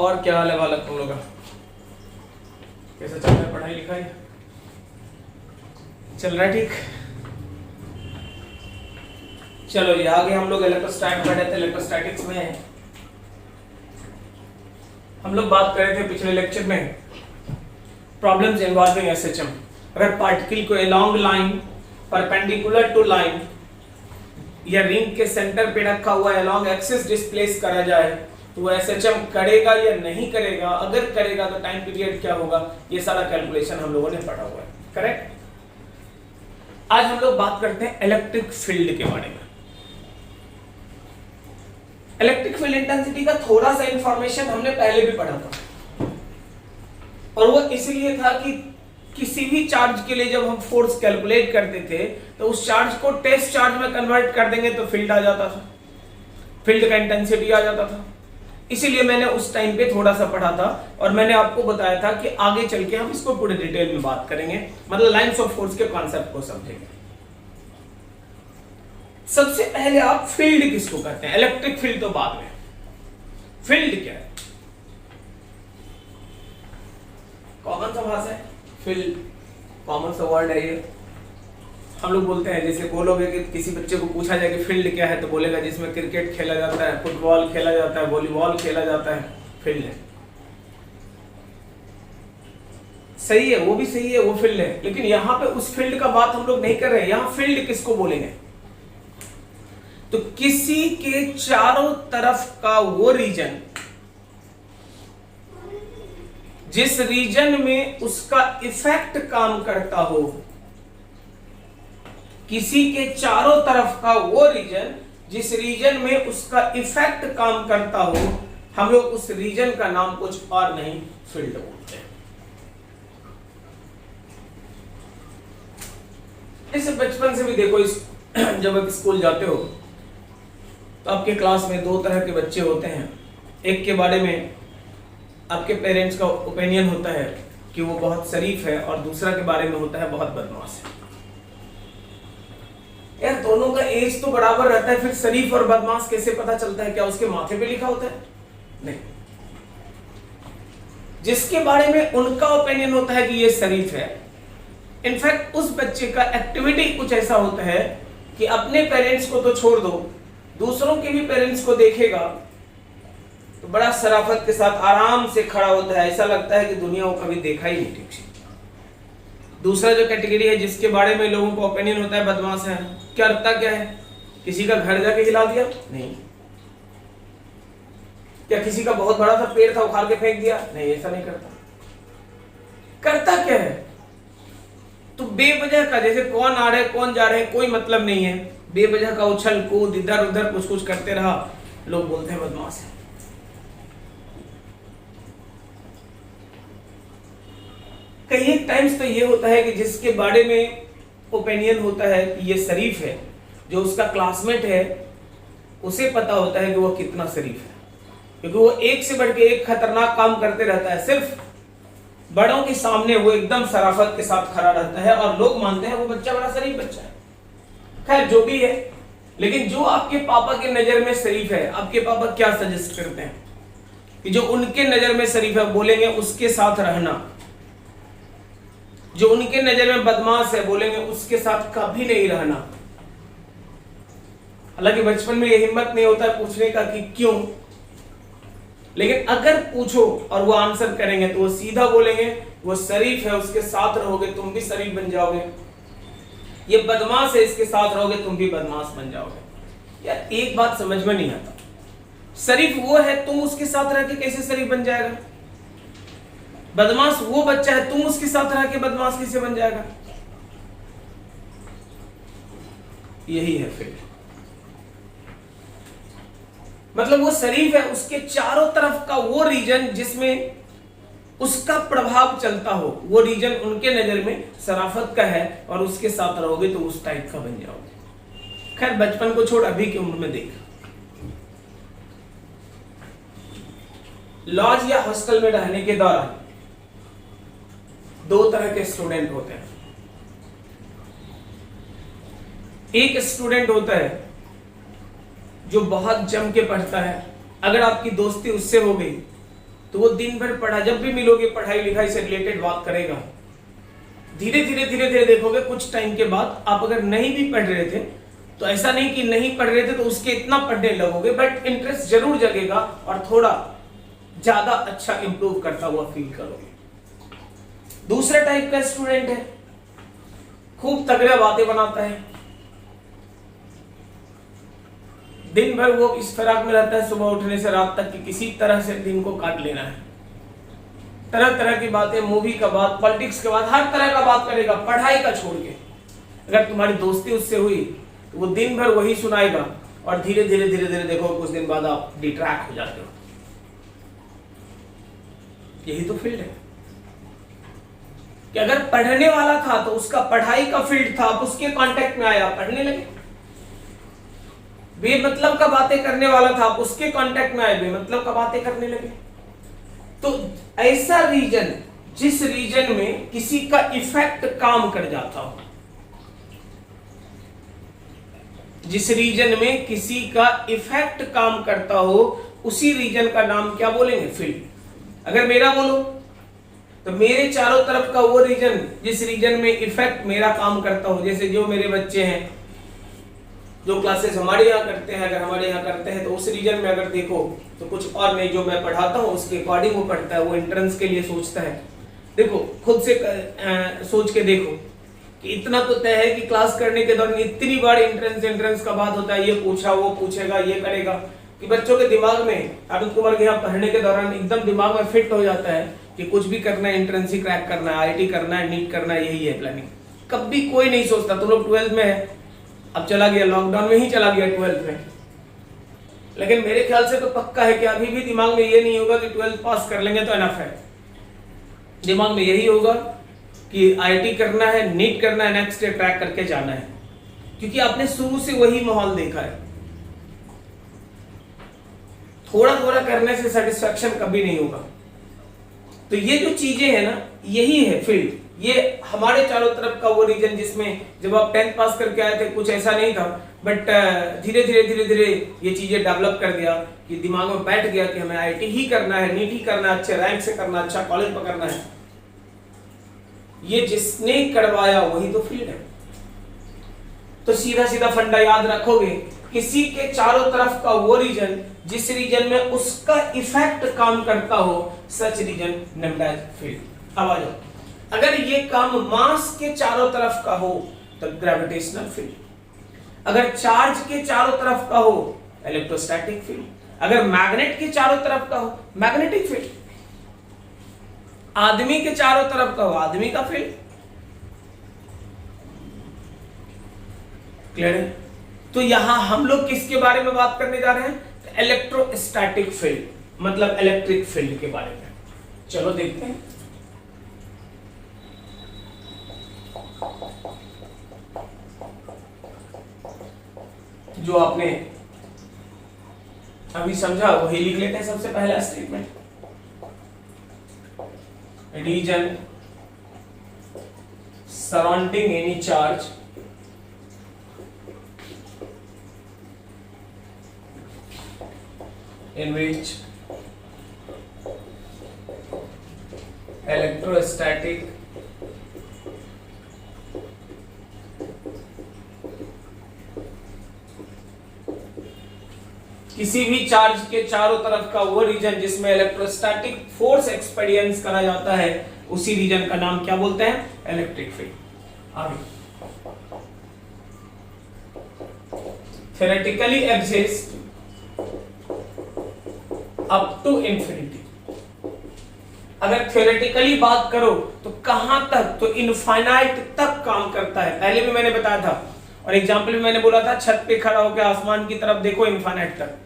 और क्या हाल है बालक तुम लोग का? कैसा चल रहा है पढ़ाई लिखाई? चल रहा है ठीक? चलो ये आगे हम लोग इलेक्ट्रोस्टैट पढ़े थे। इलेक्ट्रोस्टैटिक्स में हम लोग बात कर रहे थे पिछले लेक्चर में प्रॉब्लम्स इन्वॉल्विंग एसएचएम। अगर पार्टिकल को along line perpendicular to line या रिंग के सेंटर पे रखा हुआ अलोंग एक्सिस डिस्प्लेस करा जाए तो वो एसएचएम करेगा या नहीं करेगा, अगर करेगा तो टाइम पीरियड क्या होगा, ये सारा कैलकुलेशन हम लोगों ने पढ़ा हुआ है। करेक्ट? आज हम लोग बात करते हैं इलेक्ट्रिक फील्ड के बारे में। इलेक्ट्रिक फील्ड इंटेंसिटी का थोड़ा सा इंफॉर्मेशन हमने पहले भी पढ़ा था और वो इसलिए था कि किसी भी चार्ज के लिए जब हम फोर्स कैलकुलेट करते थे तो उस चार्ज को टेस्ट चार्ज में कन्वर्ट कर देंगे तो फील्ड आ जाता था, फील्ड का इंटेंसिटी आ जाता था। इसीलिए मैंने उस टाइम पे थोड़ा सा पढ़ा था और मैंने आपको बताया था कि आगे चल के हम इसको पूरे डिटेल में बात करेंगे, मतलब लाइंस ऑफ फोर्स के कॉन्सेप्ट को समझेंगे। सबसे पहले आप फील्ड किसको कहते हैं? इलेक्ट्रिक फील्ड तो बाद में। फील्ड क्या है? कॉमन सा भाषा है फील्ड, कॉमन सा वर्ड है ये। हम लोग बोलते हैं, जैसे बोलोगे कि किसी बच्चे को पूछा जाए कि फील्ड क्या है तो बोलेगा जिसमें क्रिकेट खेला जाता है, फुटबॉल खेला जाता है, वॉलीबॉल खेला जाता है, फील्ड है। सही है, वो भी सही है, वो फील्ड है। लेकिन यहां पे उस फील्ड का बात हम लोग नहीं कर रहे हैं। यहां फील्ड किसको बोलेंगे? तो किसी के चारों तरफ का वो रीजन जिस रीजन में उसका इफेक्ट काम करता हो, किसी के चारों तरफ का वो रीजन जिस रीजन में उसका इफेक्ट काम करता हो, हम लोग उस रीजन का नाम कुछ और नहीं फील्ड बोलते हैं। इसे बचपन से भी देखो, जब आप स्कूल जाते हो तो आपके क्लास में दो तरह के बच्चे होते हैं। एक के बारे में आपके पेरेंट्स का ओपिनियन होता है कि वो बहुत शरीफ है और दूसरा के बारे में होता है बहुत बदमाश है। यार दोनों का एज तो बराबर रहता है, फिर शरीफ और बदमाश कैसे पता चलता है? क्या उसके माथे पे लिखा होता है? नहीं। जिसके बारे में उनका ओपिनियन होता है कि ये शरीफ है, इनफैक्ट उस बच्चे का एक्टिविटी कुछ ऐसा होता है कि अपने पेरेंट्स को तो छोड़ दो, दूसरों के भी पेरेंट्स को देखेगा तो बड़ा शराफत के साथ आराम से खड़ा होता है, ऐसा लगता है कि दुनिया को कभी देखा ही नहीं ठीक से। दूसरा जो कैटेगरी है जिसके बारे में लोगों को ओपिनियन होता है बदमाश है, करता क्या है? किसी का घर जाके हिला दिया? नहीं। क्या किसी का बहुत बड़ा सा पेड़ था उखाड़ के फेंक दिया? नहीं, ऐसा नहीं करता। करता क्या है? तो बेवजह का, जैसे कौन आ रहे कौन जा रहे कोई मतलब नहीं है, बेवजह का उछल कूद इधर उधर कुछ कुछ करते रहा, लोग बोलते हैं बदमाश है। कई टाइम्स तो ये होता है कि जिसके बारे में ओपिनियन होता है कि ये शरीफ है, जो उसका क्लासमेट है उसे पता होता है कि वो कितना शरीफ है, क्योंकि वो एक से बढ़ के एक खतरनाक काम करते रहता है। सिर्फ बड़ों के सामने वो एकदम शराफत के साथ खड़ा रहता है और लोग मानते हैं वो बच्चा बड़ा शरीफ बच्चा है। खैर जो भी है, लेकिन जो आपके पापा के नजर में शरीफ है, आपके पापा क्या सजेस्ट करते हैं कि जो उनके नजर में शरीफ है बोलेंगे उसके साथ रहना, जो उनके नजर में बदमाश है बोलेंगे उसके साथ कभी नहीं रहना। हालांकि बचपन में ये हिम्मत नहीं होता है पूछने का कि क्यों, लेकिन अगर पूछो और वो आंसर करेंगे तो वो सीधा बोलेंगे वो शरीफ है उसके साथ रहोगे तुम भी शरीफ बन जाओगे, ये बदमाश है इसके साथ रहोगे तुम भी बदमाश बन जाओगे। यार एक बात समझ में नहीं आता, शरीफ वो है तुम उसके साथ रह के कैसे शरीफ बन जाएगा? बदमाश वो बच्चा है तुम उसके साथ रह के बदमाश कैसे बन जाएगा? यही है फील्ड। मतलब वो शरीफ है, उसके चारों तरफ का वो रीजन जिसमें उसका प्रभाव चलता हो, वो रीजन उनके नजर में शराफत का है और उसके साथ रहोगे तो उस टाइप का बन जाओगे। खैर बचपन को छोड़, अभी की उम्र में देख, लॉज या हॉस्टल में रहने के दौरान दो तरह के स्टूडेंट होते हैं। एक स्टूडेंट होता है जो बहुत जम के पढ़ता है, अगर आपकी दोस्ती उससे हो गई तो वो दिन भर पढ़ा, जब भी मिलोगे पढ़ाई लिखाई से रिलेटेड बात करेगा। धीरे धीरे देखोगे कुछ टाइम के बाद आप अगर नहीं भी पढ़ रहे थे तो ऐसा नहीं कि नहीं पढ़ रहे थे तो उसके इतना पढ़ने लगोगे, बट इंटरेस्ट जरूर जगेगा और थोड़ा ज्यादा अच्छा इंप्रूव करता हुआ फील करोगे। दूसरा टाइप का स्टूडेंट है, खूब तगड़ा बातें बनाता है, दिन भर वो इस फिराक में रहता है सुबह उठने से रात तक कि किसी तरह से दिन को काट लेना है। तरह तरह की बातें, मूवी का बात, पॉलिटिक्स के बात, हर तरह का बात करेगा पढ़ाई का छोड़ के। अगर तुम्हारी दोस्ती उससे हुई तो वो दिन भर वही सुनाएगा और धीरे धीरे देखो कुछ दिन बाद आप डिट्रैक्ट हो जाते हो। यही तो फील्ड है कि अगर पढ़ने वाला था तो उसका पढ़ाई का फील्ड था, आप उसके कांटेक्ट में आया, पढ़ने लगे। बेमतलब का बातें करने वाला था, आप उसके कांटेक्ट में आए, बेमतलब का बातें करने लगे। तो ऐसा रीजन जिस रीजन में किसी का इफेक्ट काम कर जाता हो, जिस रीजन में किसी का इफेक्ट काम करता हो, उसी रीजन का नाम क्या बोलेंगे? फील्ड। अगर मेरा बोलो तो मेरे चारों तरफ का वो रीजन जिस रीजन में इफेक्ट मेरा काम करता हो, जैसे जो मेरे बच्चे हैं जो क्लासेस हमारे यहाँ करते हैं, अगर हमारे यहाँ करते हैं तो उस रीजन में अगर देखो तो कुछ और नहीं, जो मैं पढ़ाता हूँ उसके अकॉर्डिंग वो पढ़ता है, वो एंट्रेंस के लिए सोचता है। देखो खुद से सोच के देखो कि इतना तो तय है कि क्लास करने के दौरान इतनी बार एंट्रेंस का बात होता है, ये पूछा वो पूछेगा ये करेगा, कि बच्चों के दिमाग में आनंद कुमार के यहाँ पढ़ने के दौरान एकदम दिमाग में फिट हो जाता है कि कुछ भी करना है, एंट्रेंस ही क्रैक करना है, आईआईटी करना है, नीट करना है, यही है प्लानिंग। कभी कोई नहीं सोचता। तुम लोग 12th में है, अब चला गया लॉकडाउन में ही चला गया 12th में, लेकिन मेरे ख्याल से तो पक्का है कि अभी भी दिमाग में ये नहीं होगा कि 12th पास कर लेंगे तो एनफ है। दिमाग में यही होगा कि आईआईटी करना है, नीट करना है, नेक्स्ट ईयर क्रैक करके जाना है, क्योंकि आपने शुरू से वही माहौल देखा है। थोड़ा थोड़ा करने से सेटिस्फैक्शन कभी नहीं होगा। तो ये जो चीजें हैं ना, यही है फील्ड। ये हमारे चारों तरफ का वो रीजन जिसमें जब आप 10th पास करके आए थे कुछ ऐसा नहीं था, बट धीरे धीरे ये चीजें डेवलप कर दिया कि दिमाग में बैठ गया कि हमें आईआईटी ही करना है, नीट ही करना है, अच्छे रैंक से करना, अच्छा कॉलेज पकड़ना है। ये जिसने करवाया वही तो फील्ड है। तो सीधा सीधा फंडा याद रखोगे, किसी के चारों तरफ का वो रीजन जिस रीजन में उसका इफेक्ट काम करता हो, such reason named as field. अब आ जाओ, अगर ये काम मास के चारों तरफ का हो तो ग्रेविटेशनल फील्ड, अगर चार्ज के चारों तरफ का हो इलेक्ट्रोस्टैटिक फील्ड, अगर मैग्नेट के चारों तरफ का हो मैग्नेटिक फील्ड, आदमी के चारों तरफ का हो आदमी का फील्ड। क्लियर है? तो यहां हम लोग किसके बारे में बात करने जा रहे हैं? इलेक्ट्रोस्टैटिक फील्ड, मतलब इलेक्ट्रिक फील्ड के बारे में। चलो देखते हैं। जो आपने अभी समझा वही लिख लेते हैं। सबसे पहला statement, region surrounding any charge in which electrostatic किसी भी चार्ज के चारों तरफ का वो रीजन जिसमें इलेक्ट्रोस्टैटिक फोर्स एक्सपीरियंस करा जाता है, उसी रीजन का नाम क्या बोलते हैं? Electric field. आगे theoretically exist up to infinity. अगर थ्योरेटिकली बात करो तो कहां तक? तो इनफाइनाइट तक काम करता है। पहले भी मैंने बताया था और एग्जांपल भी मैंने बोला था, छत पे खड़ा होकर आसमान की तरफ देखो इनफाइनाइट तक।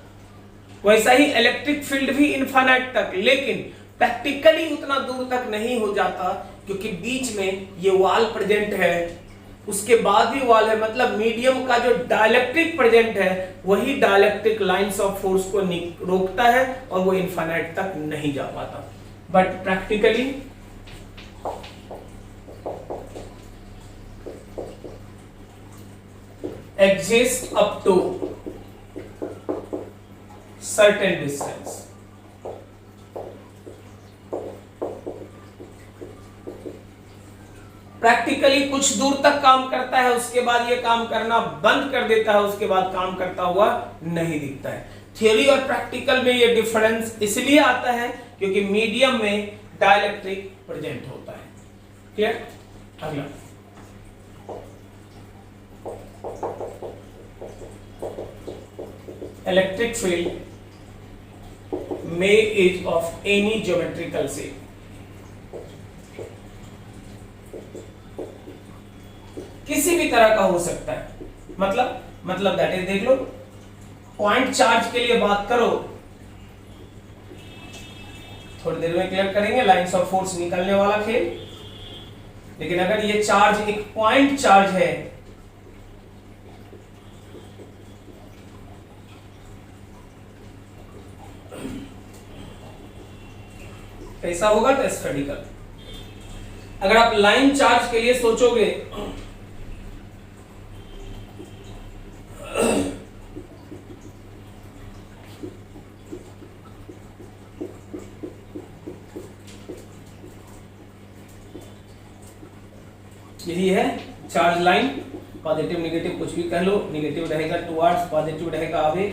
वैसा ही इलेक्ट्रिक फील्ड भी इनफाइनाइट तक, लेकिन प्रैक्टिकली उतना दूर तक नहीं हो जाता क्योंकि बीच में ये वॉल प्रेजेंट है, उसके बाद भी वॉल है, मतलब मीडियम का जो डाइलेक्ट्रिक प्रेजेंट है वही डाइलेक्ट्रिक लाइंस ऑफ फोर्स को रोकता है और वो इनफाइनाइट तक नहीं जा पाता। But practically exist up to certain distance. Practically कुछ दूर तक काम करता है, उसके बाद ये काम करना बंद कर देता है, उसके बाद काम करता हुआ नहीं दिखता है। थ्योरी और प्रैक्टिकल में ये डिफरेंस इसलिए आता है क्योंकि मीडियम में डाइलेक्ट्रिक प्रेजेंट होता है। क्लियर? अगला, इलेक्ट्रिक फील्ड में is of any geometrical shape. किसी भी तरह का हो सकता है, मतलब दैट इज, देख लो, पॉइंट चार्ज के लिए बात करो, थोड़ी देर में क्लियर करेंगे लाइंस ऑफ फोर्स निकलने वाला खेल। लेकिन अगर ये चार्ज एक पॉइंट चार्ज है, कैसा होगा? तो स्फेरिकल। अगर आप लाइन चार्ज के लिए सोचोगे, यही है चार्ज लाइन, पॉजिटिव नेगेटिव कुछ भी कह लो, नेगेटिव रहेगा टुवर्ड्स, पॉजिटिव रहेगा आगे,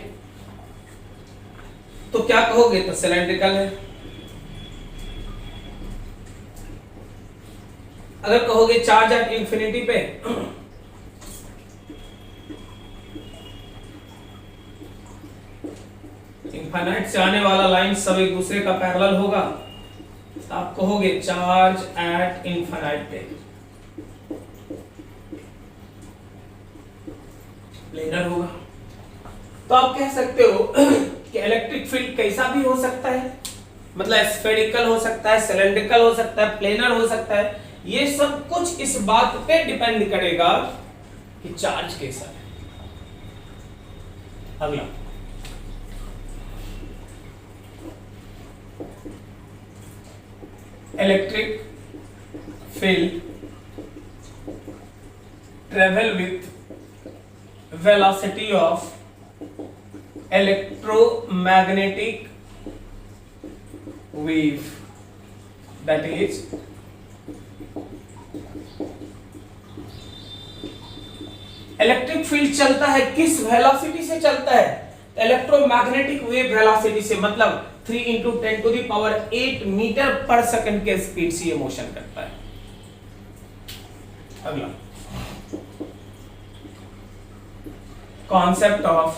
तो क्या कहोगे? तो सिलेंड्रिकल है। अगर कहोगे चार्ज एट इंफिनिटी पे, इनफाइनाइट से आने वाला लाइन सब एक दूसरे का पैरेलल होगा, तो आप कहोगे चार्ज एट इंफाइनाइट पे प्लेनर होगा। तो आप कह सकते हो कि इलेक्ट्रिक फील्ड कैसा भी हो सकता है, मतलब स्फेरिकल हो सकता है, सिलेंड्रिकल हो सकता है, प्लेनर हो सकता है। ये सब कुछ इस बात पे डिपेंड करेगा कि चार्ज कैसा है। अगला, electric field travel with velocity of electromagnetic wave, that is electric field चलता है किस वेलोसिटी से चलता है? इलेक्ट्रोमैग्नेटिक वेव वेलोसिटी से, मतलब 3 × 10⁸ मीटर पर सेकंड के स्पीड से ये मोशन करता है। अगला, concept of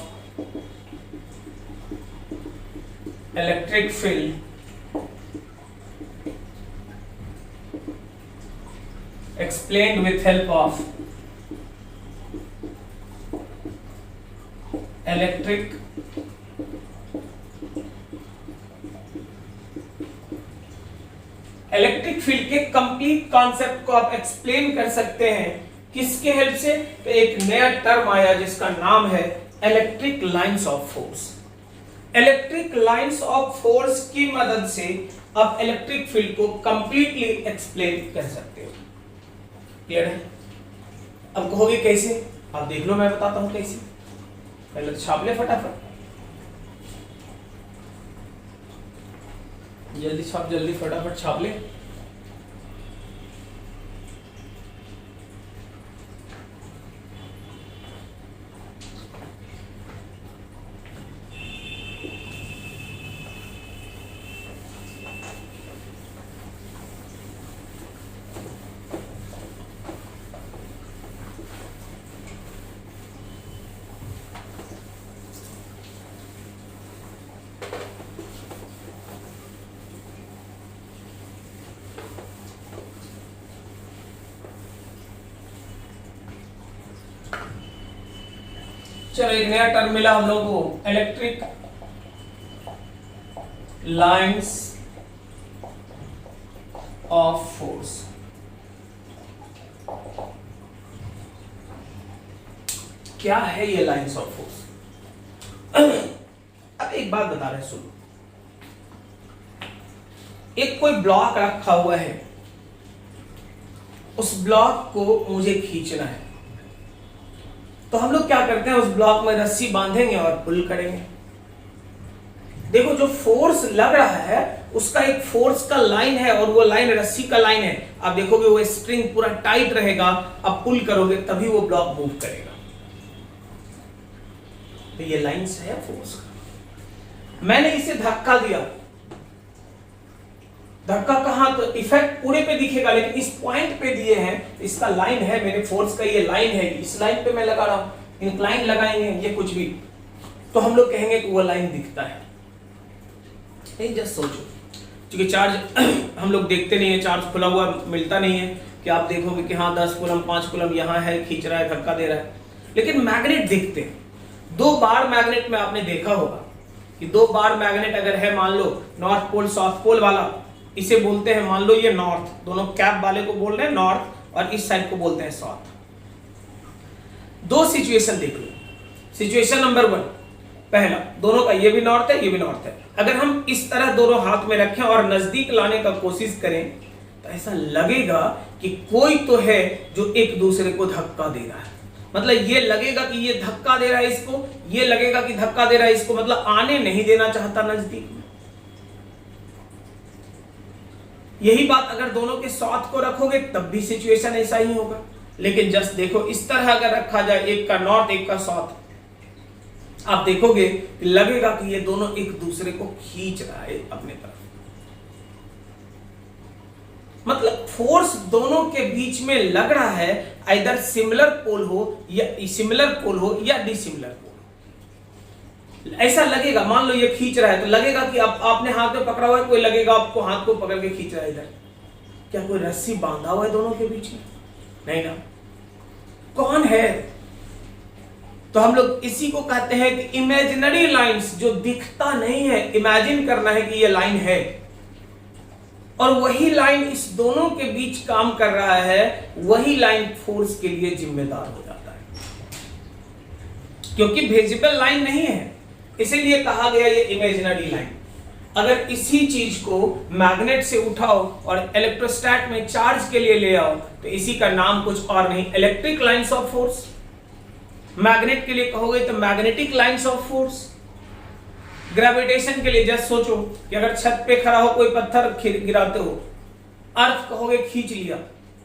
electric field explained with help of electric field के कंप्लीट कॉन्सेप्ट को आप एक्सप्लेन कर सकते हैं किसके हेल्प से? तो एक नया टर्म आया जिसका नाम है electric lines of force. Electric lines of force की मदद से आप इलेक्ट्रिक फील्ड को कंप्लीटली एक्सप्लेन कर सकते हो। क्लियर है? अब कहोगे कैसे? आप देख लो, मैं बताता हूं कैसे। पहले तो छाप ले फटाफट, जल्दी छाप, जल्दी फटाफट छाप ले। चलो, एक नया टर्म मिला हम लोगों को, इलेक्ट्रिक लाइंस ऑफ फोर्स। क्या है ये लाइंस ऑफ फोर्स? अब एक बात बता रहे, सुनो। एक कोई ब्लॉक रखा हुआ है, उस ब्लॉक को मुझे खींचना है, तो हम लोग क्या करते हैं? उस ब्लॉक में रस्सी बांधेंगे और पुल करेंगे। देखो, जो फोर्स लग रहा है उसका एक फोर्स का लाइन है और वो लाइन रस्सी का लाइन है, आप देखोगे वो स्ट्रिंग पूरा टाइट रहेगा, आप पुल करोगे तभी वो ब्लॉक मूव करेगा। तो ये लाइंस है फोर्स का। मैंने इसे धक्का दिया, धक्का कहां, तो इफेक्ट पूरे पे दिखेगा लेकिन इस पॉइंट पे दिए हैं, इसका लाइन है, मेरे फोर्स का ये लाइन है, इस लाइन पे मैं लगा रहा हूं, इंक्लाइन लगाएंगे ये कुछ भी, तो हम लोग कहेंगे कि वो लाइन दिखता है। नहीं, जस्ट सोचो, क्योंकि चार्ज हम लोग देखते नहीं है, चार्ज खुला हुआ मिलता नहीं है कि आप देखोगे कि हाँ 10 कूलम 5 कूलम यहाँ है, खींच रहा है, धक्का दे रहा है, लेकिन मैग्नेट दिखते हैं। 2 बार मैग्नेट में आपने देखा होगा कि 2 बार मैग्नेट अगर है, मान लो नॉर्थ पोल साउथ पोल वाला, इसे बोलते हैं, मान लो ये नॉर्थ, दोनों कैप वाले को बोल रहे हैं नॉर्थ और इस साइड को बोलते हैं साउथ। 2 सिचुएशन देख लो। सिचुएशन नंबर 1, पहला, दोनों का ये भी नॉर्थ है, ये भी नॉर्थ है। अगर हम इस तरह दोनों हाथ में रखें और नजदीक लाने का कोशिश करें तो ऐसा लगेगा कि कोई तो है जो एक दूसरे को धक्का दे रहा है। मतलब ये लगेगा कि ये धक्का दे रहा है इसको, ये लगेगा कि धक्का दे रहा है इसको, मतलब आने नहीं देना चाहता नजदीक में। यही बात अगर दोनों के साथ को रखोगे तब भी सिचुएशन ऐसा ही होगा। लेकिन जस्ट देखो, इस तरह अगर रखा जाए, एक का नॉर्थ एक का साउथ, आप देखोगे लगेगा कि ये दोनों एक दूसरे को खींच रहा है अपने तरफ। मतलब फोर्स दोनों के बीच में लग रहा है, आइदर सिमिलर पोल हो या डिसिमिलर पोल। ऐसा लगेगा, मान लो ये खींच रहा है तो लगेगा कि आपने हाथ में पकड़ा हुआ है, कोई लगेगा आपको हाथ को पकड़ के खींच रहा है इधर। क्या कोई रस्सी बांधा हुआ है दोनों के बीच में? नहीं ना। कौन है? तो हम लोग इसी को कहते हैं कि इमेजिनरी लाइंस, जो दिखता नहीं है, इमेजिन करना है कि ये लाइन है और वही लाइन इस दोनों के बीच काम कर रहा है, वही लाइन फोर्स के लिए जिम्मेदार हो जाता है, क्योंकि विजिबल लाइन नहीं है, इसीलिए कहा गया ये इमेजिनरी लाइन। अगर इसी चीज को मैग्नेट से उठाओ और इलेक्ट्रोस्टैट में चार्ज के लिए ले आओ तो इसी का नाम कुछ और नहीं, electric lines of force. Magnet के लिए कहोगे तो magnetic lines of force. Gravitation के लिए जस्ट सोचो कि अगर छत पे खड़ा हो, कोई पत्थर गिराते हो, अर्थ कहोगे खींच लिया,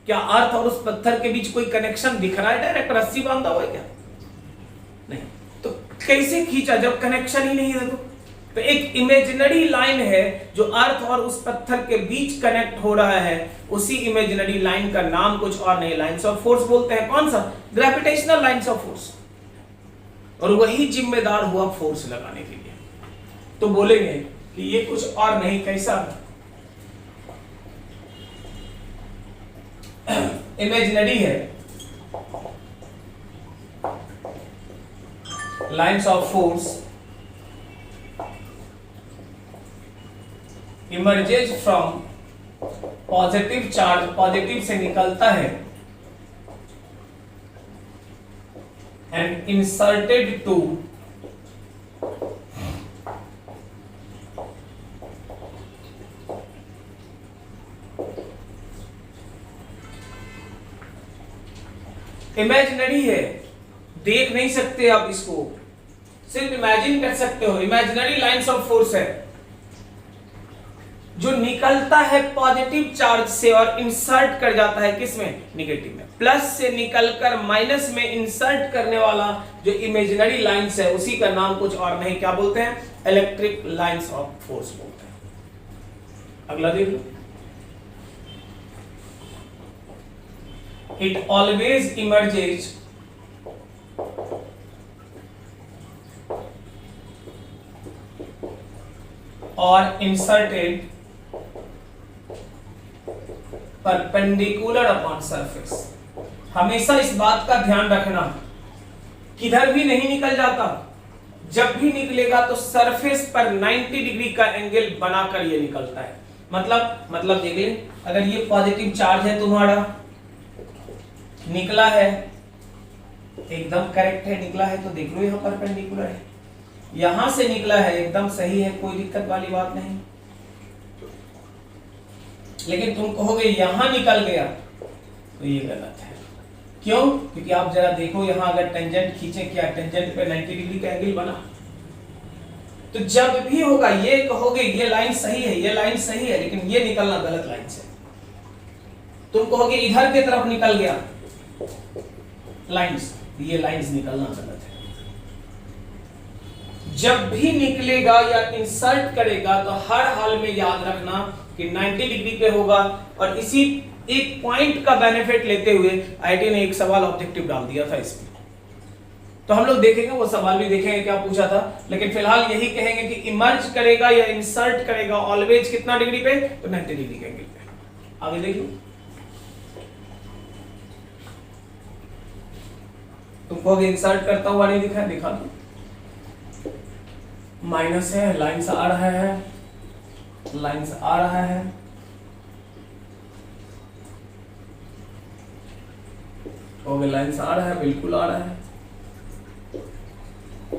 क्या अर्थ और उस पत्थर के बीच कोई कनेक्शन दिख रहा है? डायरेक्ट रस्सी बांधा हुआ है क्या? नहीं। तो कैसे खींचा जब कनेक्शन ही नहीं है? तो एक इमेजिनरी लाइन है जो अर्थ और उस पत्थर के बीच कनेक्ट हो रहा है, उसी इमेजिनरी लाइन का नाम कुछ और नहीं, लाइंस ऑफ फोर्स बोलते हैं। कौन सा? Gravitational lines of force. और वही जिम्मेदार हुआ फोर्स लगाने के लिए। तो बोलेंगे कि ये कुछ और नहीं, कैसा? इमेजिनरी है, lines of force emerges from positive charge, positive से निकलता है, एंड इंसर्टेड टू इमेजिनरी है, देख नहीं सकते आप इसको, सिर्फ इमेजिन कर सकते हो। इमेजिनरी लाइंस ऑफ फोर्स है जो निकलता है पॉजिटिव चार्ज से और इंसर्ट कर जाता है किसमें? निगेटिव में। प्लस से निकलकर माइनस में इंसर्ट करने वाला जो इमेजिनरी लाइंस है, उसी का नाम कुछ और नहीं, क्या बोलते हैं? इलेक्ट्रिक लाइंस ऑफ फोर्स बोलते हैं। अगला देख लो। It always emerges or inserted perpendicular upon surface। हमेशा इस बात का ध्यान रखना, किधर भी नहीं निकल जाता, जब भी निकलेगा तो सरफेस पर 90 डिग्री का एंगल बनाकर ये निकलता है। मतलब देख ले, अगर ये पॉजिटिव चार्ज है तुम्हारा, निकला है, एकदम करेक्ट है, निकला है तो देख लो यहाँ परपेंडिकुलर है, यहां से निकला है एकदम सही है, कोई दिक्कत वाली बात नहीं। लेकिन तुम कहोगे यहां निकल गया तो ये गलत है। क्यों? क्योंकि आप जरा देखो, यहां अगर टेंजेंट खींचे, क्या टेंजेंट पे 90 डिग्री का एंगल बना? तो जब भी होगा ये कहोगे ये लाइन सही है, ये लाइन सही है, लेकिन ये निकलना गलत लाइन से, तुम कहोगे इधर की तरफ निकल गया लाइंस, ये लाइंस निकलना गलत है। जब भी निकलेगा या इंसर्ट करेगा तो हर हाल में याद रखना कि 90 डिग्री पे होगा। और इसी एक पॉइंट का बेनिफिट लेते हुए आईटी ने एक सवाल ऑब्जेक्टिव डाल दिया था इसमें, तो हम लोग देखेंगे, वो सवाल भी देखेंगे क्या पूछा था, लेकिन फिलहाल यही कहेंगे कि इमर्ज करेगा या इंसर्ट करेगा ऑलवेज कितना डिग्री पे, तो 90 डिग्री के एंगल पे। आगे देखिए, तुमको इंसर्ट करता हुआ नहीं दिखा, दिखा दो, माइनस है, लाइंस आ रहा है, लाइंस आ रहा है, ओके लाइंस आ रहा है, बिल्कुल आ रहा है,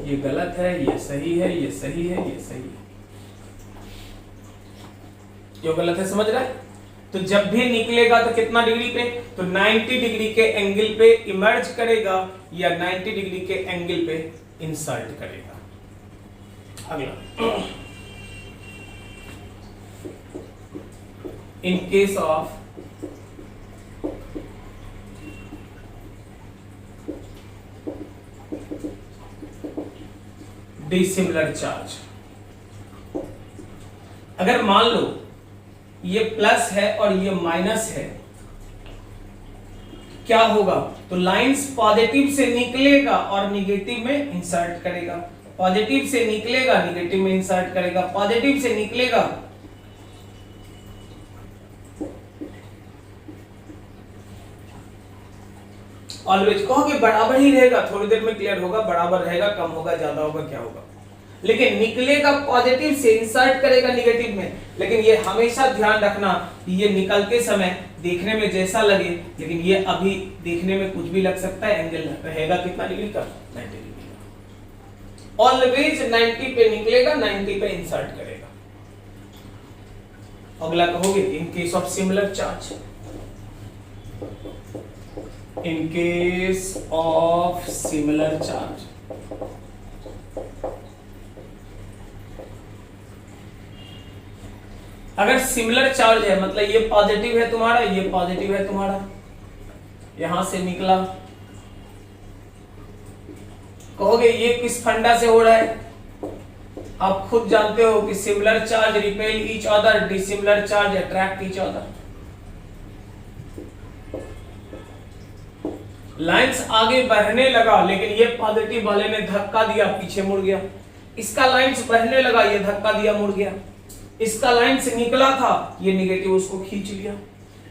ये गलत है, ये सही है, ये सही है, ये सही है, ये गलत है, समझ रहा है। तो जब भी निकलेगा तो कितना डिग्री पे, तो 90 डिग्री के एंगल पे इमर्ज करेगा या 90 डिग्री के एंगल पे इंसर्ट करेगा। अगला, in case of dissimilar charge, अगर मान लो ये प्लस है और ये माइनस है, क्या होगा, तो लाइंस पॉजिटिव से निकलेगा और निगेटिव में इंसर्ट करेगा, पॉजिटिव से निकलेगा निगेटिव में इंसर्ट करेगा, पॉजिटिव से निकलेगा ऑलवेज कहोगे बराबर ही रहेगा, थोड़ी देर में क्लियर होगा, बराबर रहेगा, कम होगा, ज्यादा होगा, क्या होगा, लेकिन निकलेगा पॉजिटिव से इंसर्ट करेगा निगेटिव में। लेकिन ये हमेशा ध्यान रखना कि ये निकलते समय देखने में जैसा लगे, लेकिन ये अभी देखने में कुछ भी लग सकता है, एंगल रहेगा कितना डिग्री का, 90 डिग्री का। ऑलवेज 90 पे निकलेगा, 90 पे इंसर्ट करेगा। अगला कहोगे in case of similar charge, in case of similar charge, अगर सिमिलर चार्ज है मतलब ये पॉजिटिव है तुम्हारा, ये पॉजिटिव है तुम्हारा, यहां से निकला, कहोगे ये किस फंडा से हो रहा है, आप खुद जानते हो कि similar charge repel each other, dissimilar charge attract each other. Lines आगे बढ़ने लगा, लेकिन ये पॉजिटिव वाले ने धक्का दिया, पीछे मुड़ गया, इसका लाइंस बढ़ने लगा, ये धक्का दिया, मुड़ गया, इसका लाइन से निकला था, ये निगेटिव उसको खींच लिया।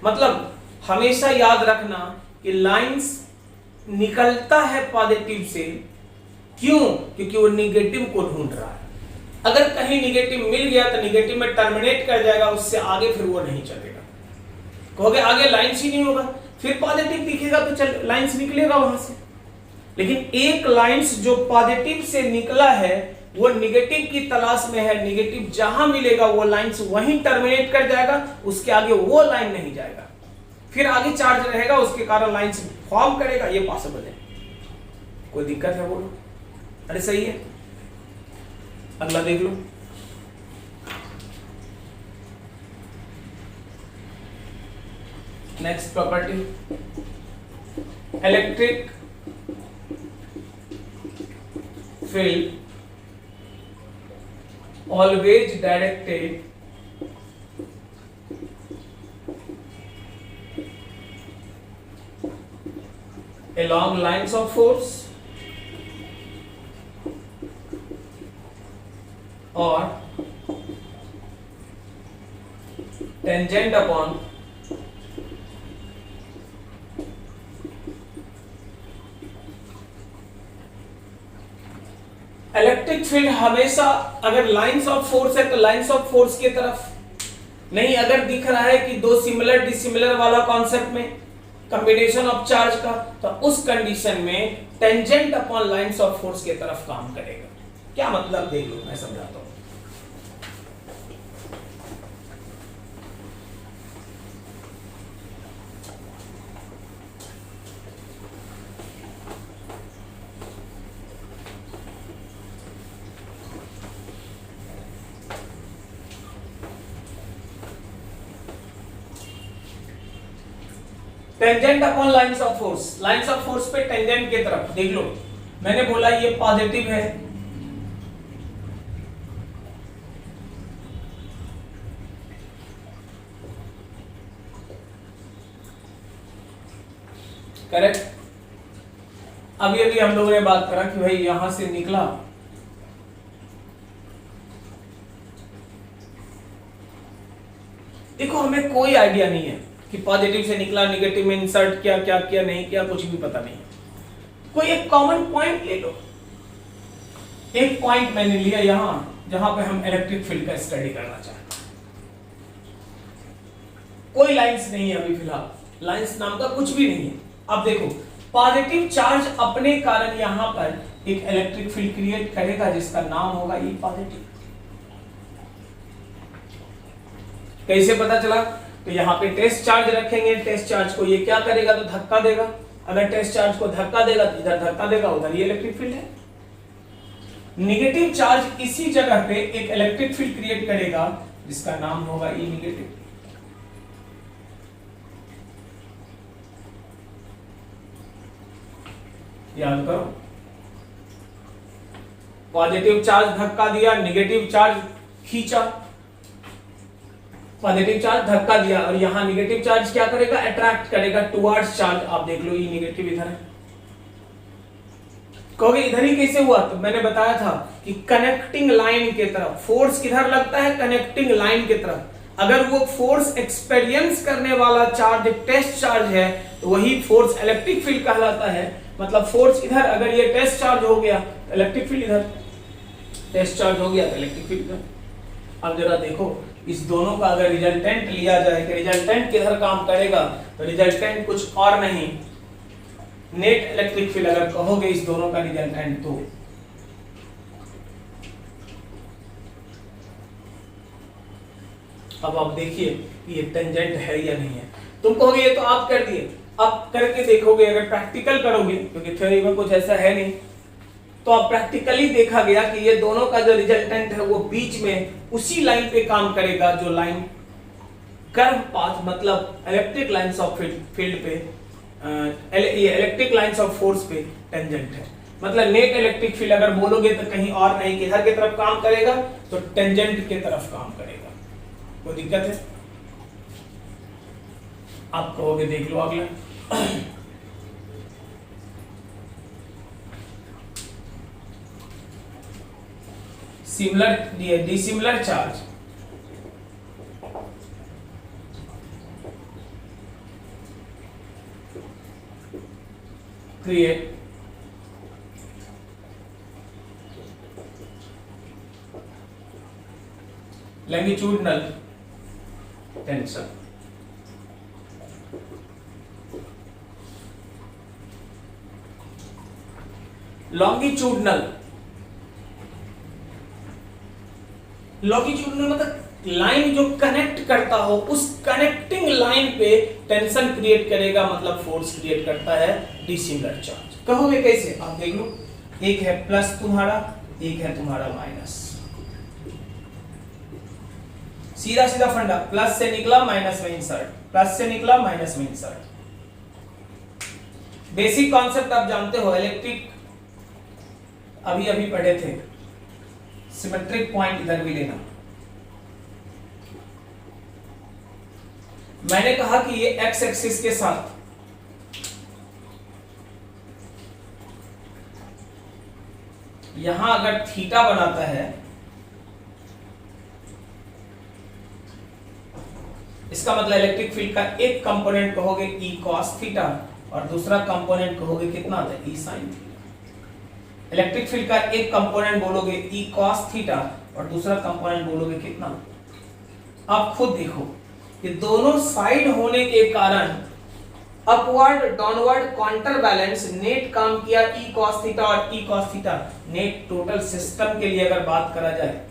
मतलब हमेशा याद रखना कि लाइंस निकलता है पॉजिटिव से, क्यों, क्योंकि वो निगेटिव को ढूंढ रहा है। अगर कहीं निगेटिव मिल गया तो निगेटिव में टर्मिनेट कर जाएगा, उससे आगे फिर वो नहीं चलेगा, कहोगे आगे लाइंस ही नहीं होगा, फिर पॉजिटिव दिखेगा तो चल लाइंस निकलेगा वहां से। लेकिन एक लाइंस जो पॉजिटिव से निकला है वो निगेटिव की तलाश में है, निगेटिव जहां मिलेगा वो लाइंस वहीं टर्मिनेट कर जाएगा, उसके आगे वो लाइन नहीं जाएगा, फिर आगे चार्ज रहेगा, उसके कारण लाइंस फॉर्म करेगा, ये पॉसिबल है। कोई दिक्कत है बोलो, अरे सही है। अगला देख लो, next property, electric field always directed along lines of force or tangent upon electric field हमेशा अगर लाइंस ऑफ फोर्स है तो लाइंस ऑफ फोर्स की तरफ नहीं, अगर दिख रहा है कि दो सिमिलर डिसिमिलर वाला कॉन्सेप्ट में कॉम्बिनेशन ऑफ चार्ज का, तो उस कंडीशन में tangent upon lines of force की तरफ काम करेगा। क्या मतलब देख लो, मैं समझाता हूं। Tangent upon lines of force, lines of force पे टेंजेंट की तरफ देख लो, मैंने बोला ये पॉजिटिव है, करेक्ट। अभी अभी हम लोगों ने बात करा कि भाई यहां से निकला, देखो हमें कोई आइडिया नहीं है कि पॉजिटिव से निकला, नेगेटिव में इंसर्ट किया, क्या किया, नहीं किया, कुछ भी पता नहीं। कोई एक कॉमन पॉइंट ले लो, एक पॉइंट मैंने लिया यहां जहां पे हम इलेक्ट्रिक फील्ड का स्टडी करना चाहते हैं। कोई लाइंस नहीं है अभी फिलहाल, लाइंस नाम का कुछ भी नहीं है। अब देखो पॉजिटिव चार्ज अपने कारण यहां पर एक इलेक्ट्रिक फील्ड क्रिएट करेगा जिसका नाम होगा ई पॉजिटिव। कैसे पता चला? तो यहाँ पे टेस्ट चार्ज रखेंगे, टेस्ट चार्ज को ये क्या करेगा तो धक्का देगा, अगर टेस्ट चार्ज को धक्का देगा तो इधर धक्का देगा, उधर ये इलेक्ट्रिक फील्ड है। नेगेटिव चार्ज इसी जगह पे एक इलेक्ट्रिक फील्ड क्रिएट करेगा जिसका नाम होगा ई नेगेटिव। याद करो, पॉजिटिव चार्ज धक्का दिया, नेगेटिव चार्ज खींचा, पॉजिटिव चार्ज धक्का दिया और यहां नेगेटिव चार्ज क्या करेगा, अट्रैक्ट करेगा टुवर्ड्स चार्ज। आप देख लो ये नेगेटिव इधर है, कहोगे इधर ही कैसे हुआ? तो मैंने बताया था कि कनेक्टिंग लाइन की तरफ फोर्स किधर लगता है, कनेक्टिंग लाइन की तरफ। अगर वो फोर्स एक्सपीरियंस करने वाला चार्ज टेस्ट चार्ज है तो वही फोर्स इलेक्ट्रिक फील्ड कहलाता है। मतलब फोर्स इधर, अगर ये टेस्ट चार्ज हो गया तो इलेक्ट्रिक फील्ड इधर, टेस्ट चार्ज हो गया तो इलेक्ट्रिक फील्ड इधर। अब जरा देखो इस दोनों का अगर रिजल्टेंट लिया जाए कि रिजल्टेंट किधर काम करेगा, तो रिजल्टेंट कुछ और नहीं, नेट इलेक्ट्रिक फील्ड अगर कहोगे इस दोनों का रिजल्टेंट, तो अब आप देखिए ये टेंजेंट है या नहीं है। तुम कहोगे ये तो आप कर दिए, अब करके देखोगे, अगर प्रैक्टिकल करोगे, क्योंकि थ्योरी में कुछ ऐसा है नहीं, तो अब प्रैक्टिकली देखा गया कि ये दोनों का जो रिजल्टेंट है वो बीच में उसी लाइन पे काम करेगा जो लाइन कर्व पाथ, मतलब इलेक्ट्रिक लाइंस ऑफ फील्ड पे, ये इलेक्ट्रिक लाइंस ऑफ फोर्स पे टेंजेंट है। मतलब नेट इलेक्ट्रिक फील्ड अगर बोलोगे तो कहीं और नहीं, किधर की तरफ काम करेगा, तो टेंजेंट की तरफ काम करेगा। कोई दिक्कत है? आप कहोगे देख लो अगला। Similar dissimilar charge create longitudinal tension. Longitudinal मतलब लाइन जो कनेक्ट करता हो, उस कनेक्टिंग लाइन पे टेंशन क्रिएट करेगा, मतलब फोर्स क्रिएट करता है डिसिमिलर चार्ज। कहोगे कैसे? आप देख लो, एक है प्लस तुम्हारा, एक है तुम्हारा माइनस, सीधा सीधा फंडा, प्लस से निकला माइनस में इंसर्ट, प्लस से निकला माइनस में इंसर्ट। बेसिक कॉन्सेप्ट आप जानते हो, इलेक्ट्रिक अभी अभी पढ़े थे, सिमेट्रिक पॉइंट इधर भी लेना। मैंने कहा कि ये एक्स एक्सिस के साथ यहां अगर थीटा बनाता है, इसका मतलब इलेक्ट्रिक फील्ड का एक कंपोनेंट कहोगे ई कॉस थीटा और दूसरा कंपोनेंट कहोगे कितना था, ई साइन थीटा। इलेक्ट्रिक फील्ड का एक कंपोनेंट बोलोगे ई कॉस थीटा और दूसरा कंपोनेंट बोलोगे कितना। आप खुद देखो कि दोनों साइड होने के कारण upward downward counter balance net काम किया ई कॉस थीटा और E cos theta. Net total system के लिए अगर बात करा जाए,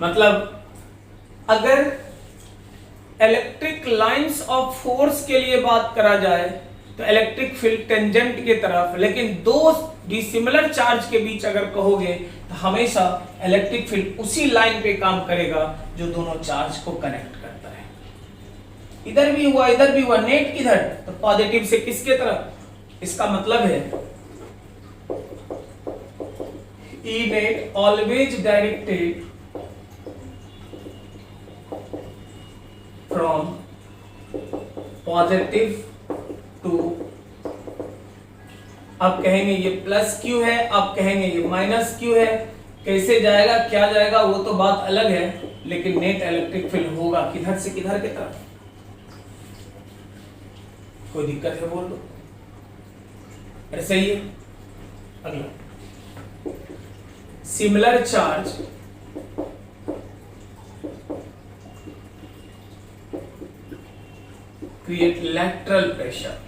मतलब अगर इलेक्ट्रिक लाइंस ऑफ फोर्स के लिए बात करा जाए तो इलेक्ट्रिक फील्ड टेंजेंट की तरफ, लेकिन दो डिसिमिलर चार्ज के बीच अगर कहोगे तो हमेशा इलेक्ट्रिक फील्ड उसी लाइन पे काम करेगा जो दोनों चार्ज को कनेक्ट करता है। इधर भी हुआ इधर भी हुआ, नेट किधर, तो पॉजिटिव से किसके तरफ। इसका मतलब है E net always directed from positive to, अब कहेंगे ये प्लस क्यू है, अब कहेंगे ये माइनस क्यू है, कैसे जाएगा क्या जाएगा वो तो बात अलग है, लेकिन नेट इलेक्ट्रिक फील्ड होगा किधर से किधर की तरफ। कोई दिक्कत है बोल दो, ऐसे ही है। अगला, similar charge create lateral pressure.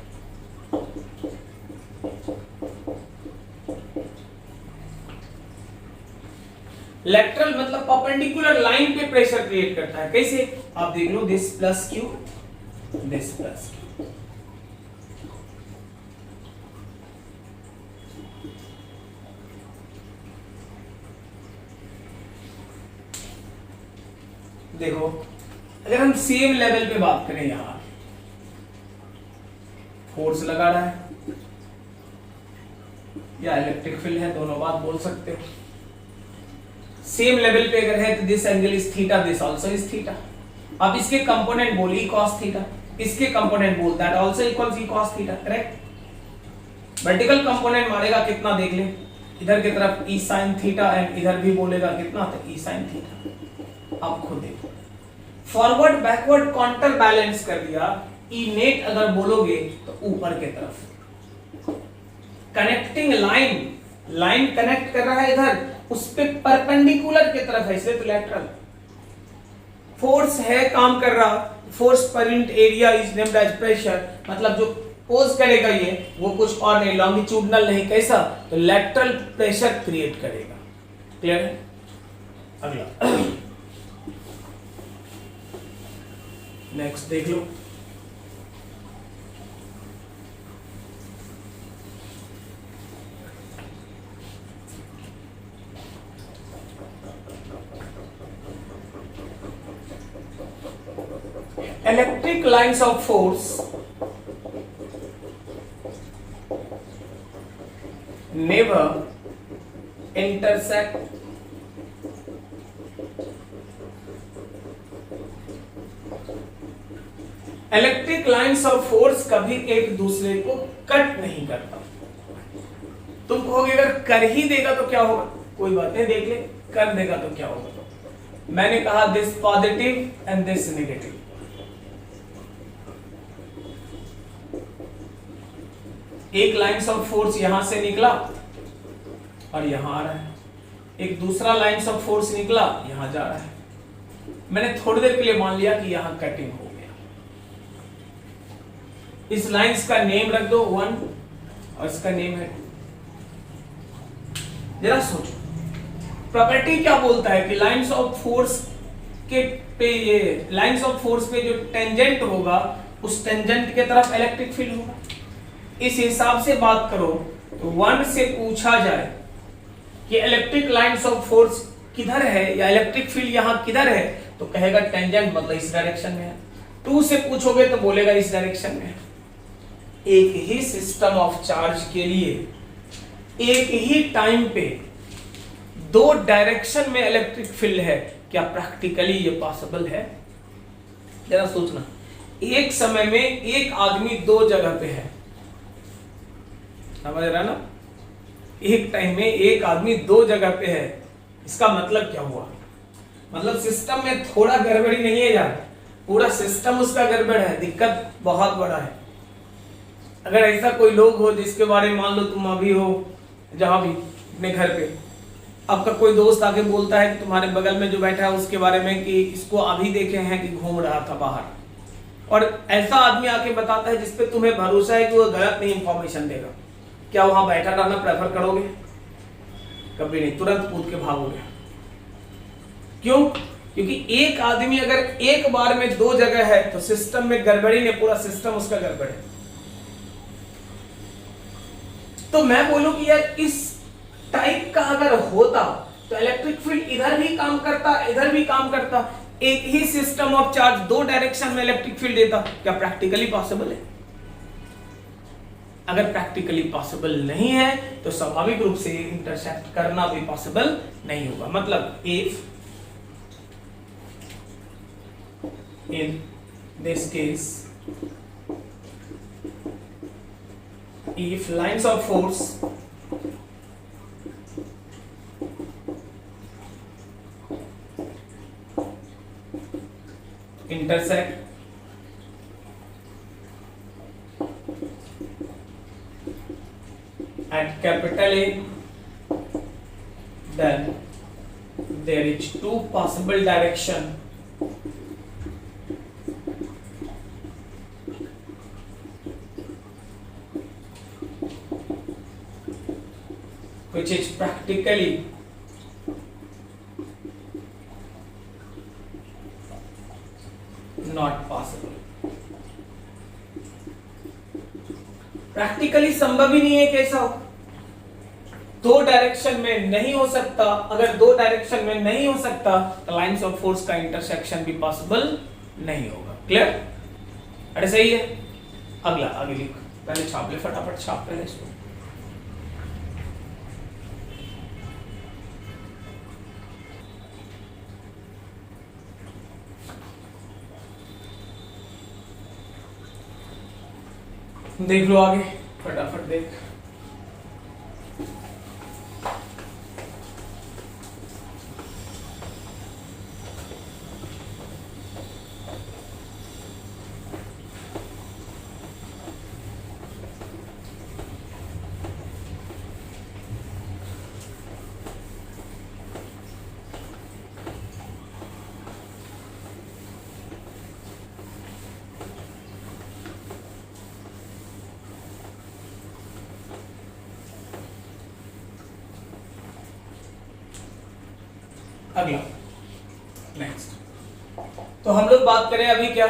Lateral मतलब परपेंडिकुलर लाइन पे प्रेशर क्रिएट करता है। कैसे, आप देख लो, this plus Q, this plus Q, देखो अगर हम सेम लेवल पे बात करें, यहां फोर्स लगा रहा है या इलेक्ट्रिक फील्ड है, दोनों बात बोल सकते हो। सेम लेवल पे अगर है तो this angle is theta, this also is theta. अब इसके कंपोनेंट बोल ई cos थीटा, इसके कंपोनेंट बोल that also equals E cos theta, correct. Vertical component मारेगा कितना देख ले, इधर की तरफ ई sin थीटा एंड इधर भी बोलेगा कितना, तो ई sin थीटा। अब खुद देखो, फॉरवर्ड बैकवर्ड काउंटर बैलेंस कर दिया। ई नेट अगर बोलोगे तो ऊपर की तरफ कनेक्टिंग लाइन, लाइन कनेक्ट कर रहा है इधर, उस पे परपेंडिकुलर की तरफ है, इसलिए तो लैटरल। फोर्स है काम कर रहा, force per unit area is named as pressure, मतलब जो पोज करेगा ये वो कुछ और नहीं, लॉन्गिट्यूडनल नहीं, कैसा, तो लैटरल प्रेशर क्रिएट करेगा। क्लियर है। अगला नेक्स्ट देख लो, electric lines of force never intersect electric lines of force कभी एक दूसरे को कट नहीं करता। तुम कहोगे अगर कर ही देगा तो क्या होगा, कोई बात नहीं, देख ले, कर देगा तो क्या होगा। मैंने कहा this positive and this negative, एक लाइन्स ऑफ फोर्स यहां से निकला और यहां आ रहा है, एक दूसरा लाइन्स ऑफ फोर्स निकला यहां जा रहा है। मैंने थोड़ी देर के लिए मान लिया कि यहां कटिंग हो गया। इस लाइन्स का नेम रख दो 1 और इसका नेम है 2। जरा सोचो, प्रॉपर्टी क्या बोलता है कि लाइन्स ऑफ फोर्स के पे, ये लाइन्स ऑफ फोर्स पे जो टेंजेंट होगा उस टेंजेंट के तरफ इलेक्ट्रिक फील्ड होगा। इस हिसाब से बात करो तो 1 से पूछा जाए कि इलेक्ट्रिक लाइन्स ऑफ फोर्स किधर है या इलेक्ट्रिक फील्ड यहां किधर है, तो कहेगा टेंजेंट मतलब इस डायरेक्शन में है। 2 से पूछोगे तो बोलेगा इस डायरेक्शन में है। एक ही सिस्टम ऑफ चार्ज के लिए एक ही टाइम पे 2 डायरेक्शन में इलेक्ट्रिक फील्ड है, क्या प्रैक्टिकली ये पॉसिबल है? जरा सोचना, एक समय में एक आदमी 2 जगह पे है, समझ रहा ना, एक टाइम में एक आदमी 2 जगह पे है। इसका मतलब क्या हुआ, मतलब सिस्टम में थोड़ा गड़बड़ी नहीं है यार, पूरा सिस्टम उसका गड़बड़ है, दिक्कत बहुत बड़ा है। अगर ऐसा कोई लोग हो जिसके बारे में मान लो तुम अभी हो जहां भी अपने घर पे, आपका कोई दोस्त आके बोलता है कि तुम्हारे बगल में जो बैठा है उसके बारे में कि इसको अभी देखे हैं कि घूम रहा था बाहर, और ऐसा आदमी आके बताता है जिसपे तुम्हें भरोसा है कि वो गलत नहीं इंफॉर्मेशन देगा, क्या वहां बैठा रहना प्रेफर करोगे? कभी नहीं, तुरंत कूद के भागोगे। क्यों? क्योंकि एक आदमी अगर एक बार में 2 जगह है तो सिस्टम में गड़बड़ी नहीं, पूरा सिस्टम उसका गड़बड़ है। तो मैं बोलूं कि यार इस टाइप का अगर होता तो इलेक्ट्रिक फील्ड इधर भी काम करता, इधर भी काम करता, एक ही सिस्टम ऑफ चार्ज दो डायरेक्शन में इलेक्ट्रिक फील्ड देता, क्या प्रैक्टिकली पॉसिबल है? अगर प्रैक्टिकली पॉसिबल नहीं है तो स्वाभाविक रूप से इंटरसेक्ट करना भी पॉसिबल नहीं होगा। मतलब if in this case if lines of force intersect at capital A, then there is two possible direction which is practically not possible। Practically संभव ही नहीं है कैसा हो, दो डायरेक्शन में नहीं हो सकता। अगर दो डायरेक्शन में नहीं हो सकता तो लाइंस ऑफ फोर्स का इंटरसेक्शन भी पॉसिबल नहीं होगा। क्लियर? अरे सही है। अगला आगे लिख, पहले छाप ले, फटाफट छाप पहले इसको। देख लो आगे, फटाफट देख। अगला नेक्स्ट, तो हम लोग बात करें अभी क्या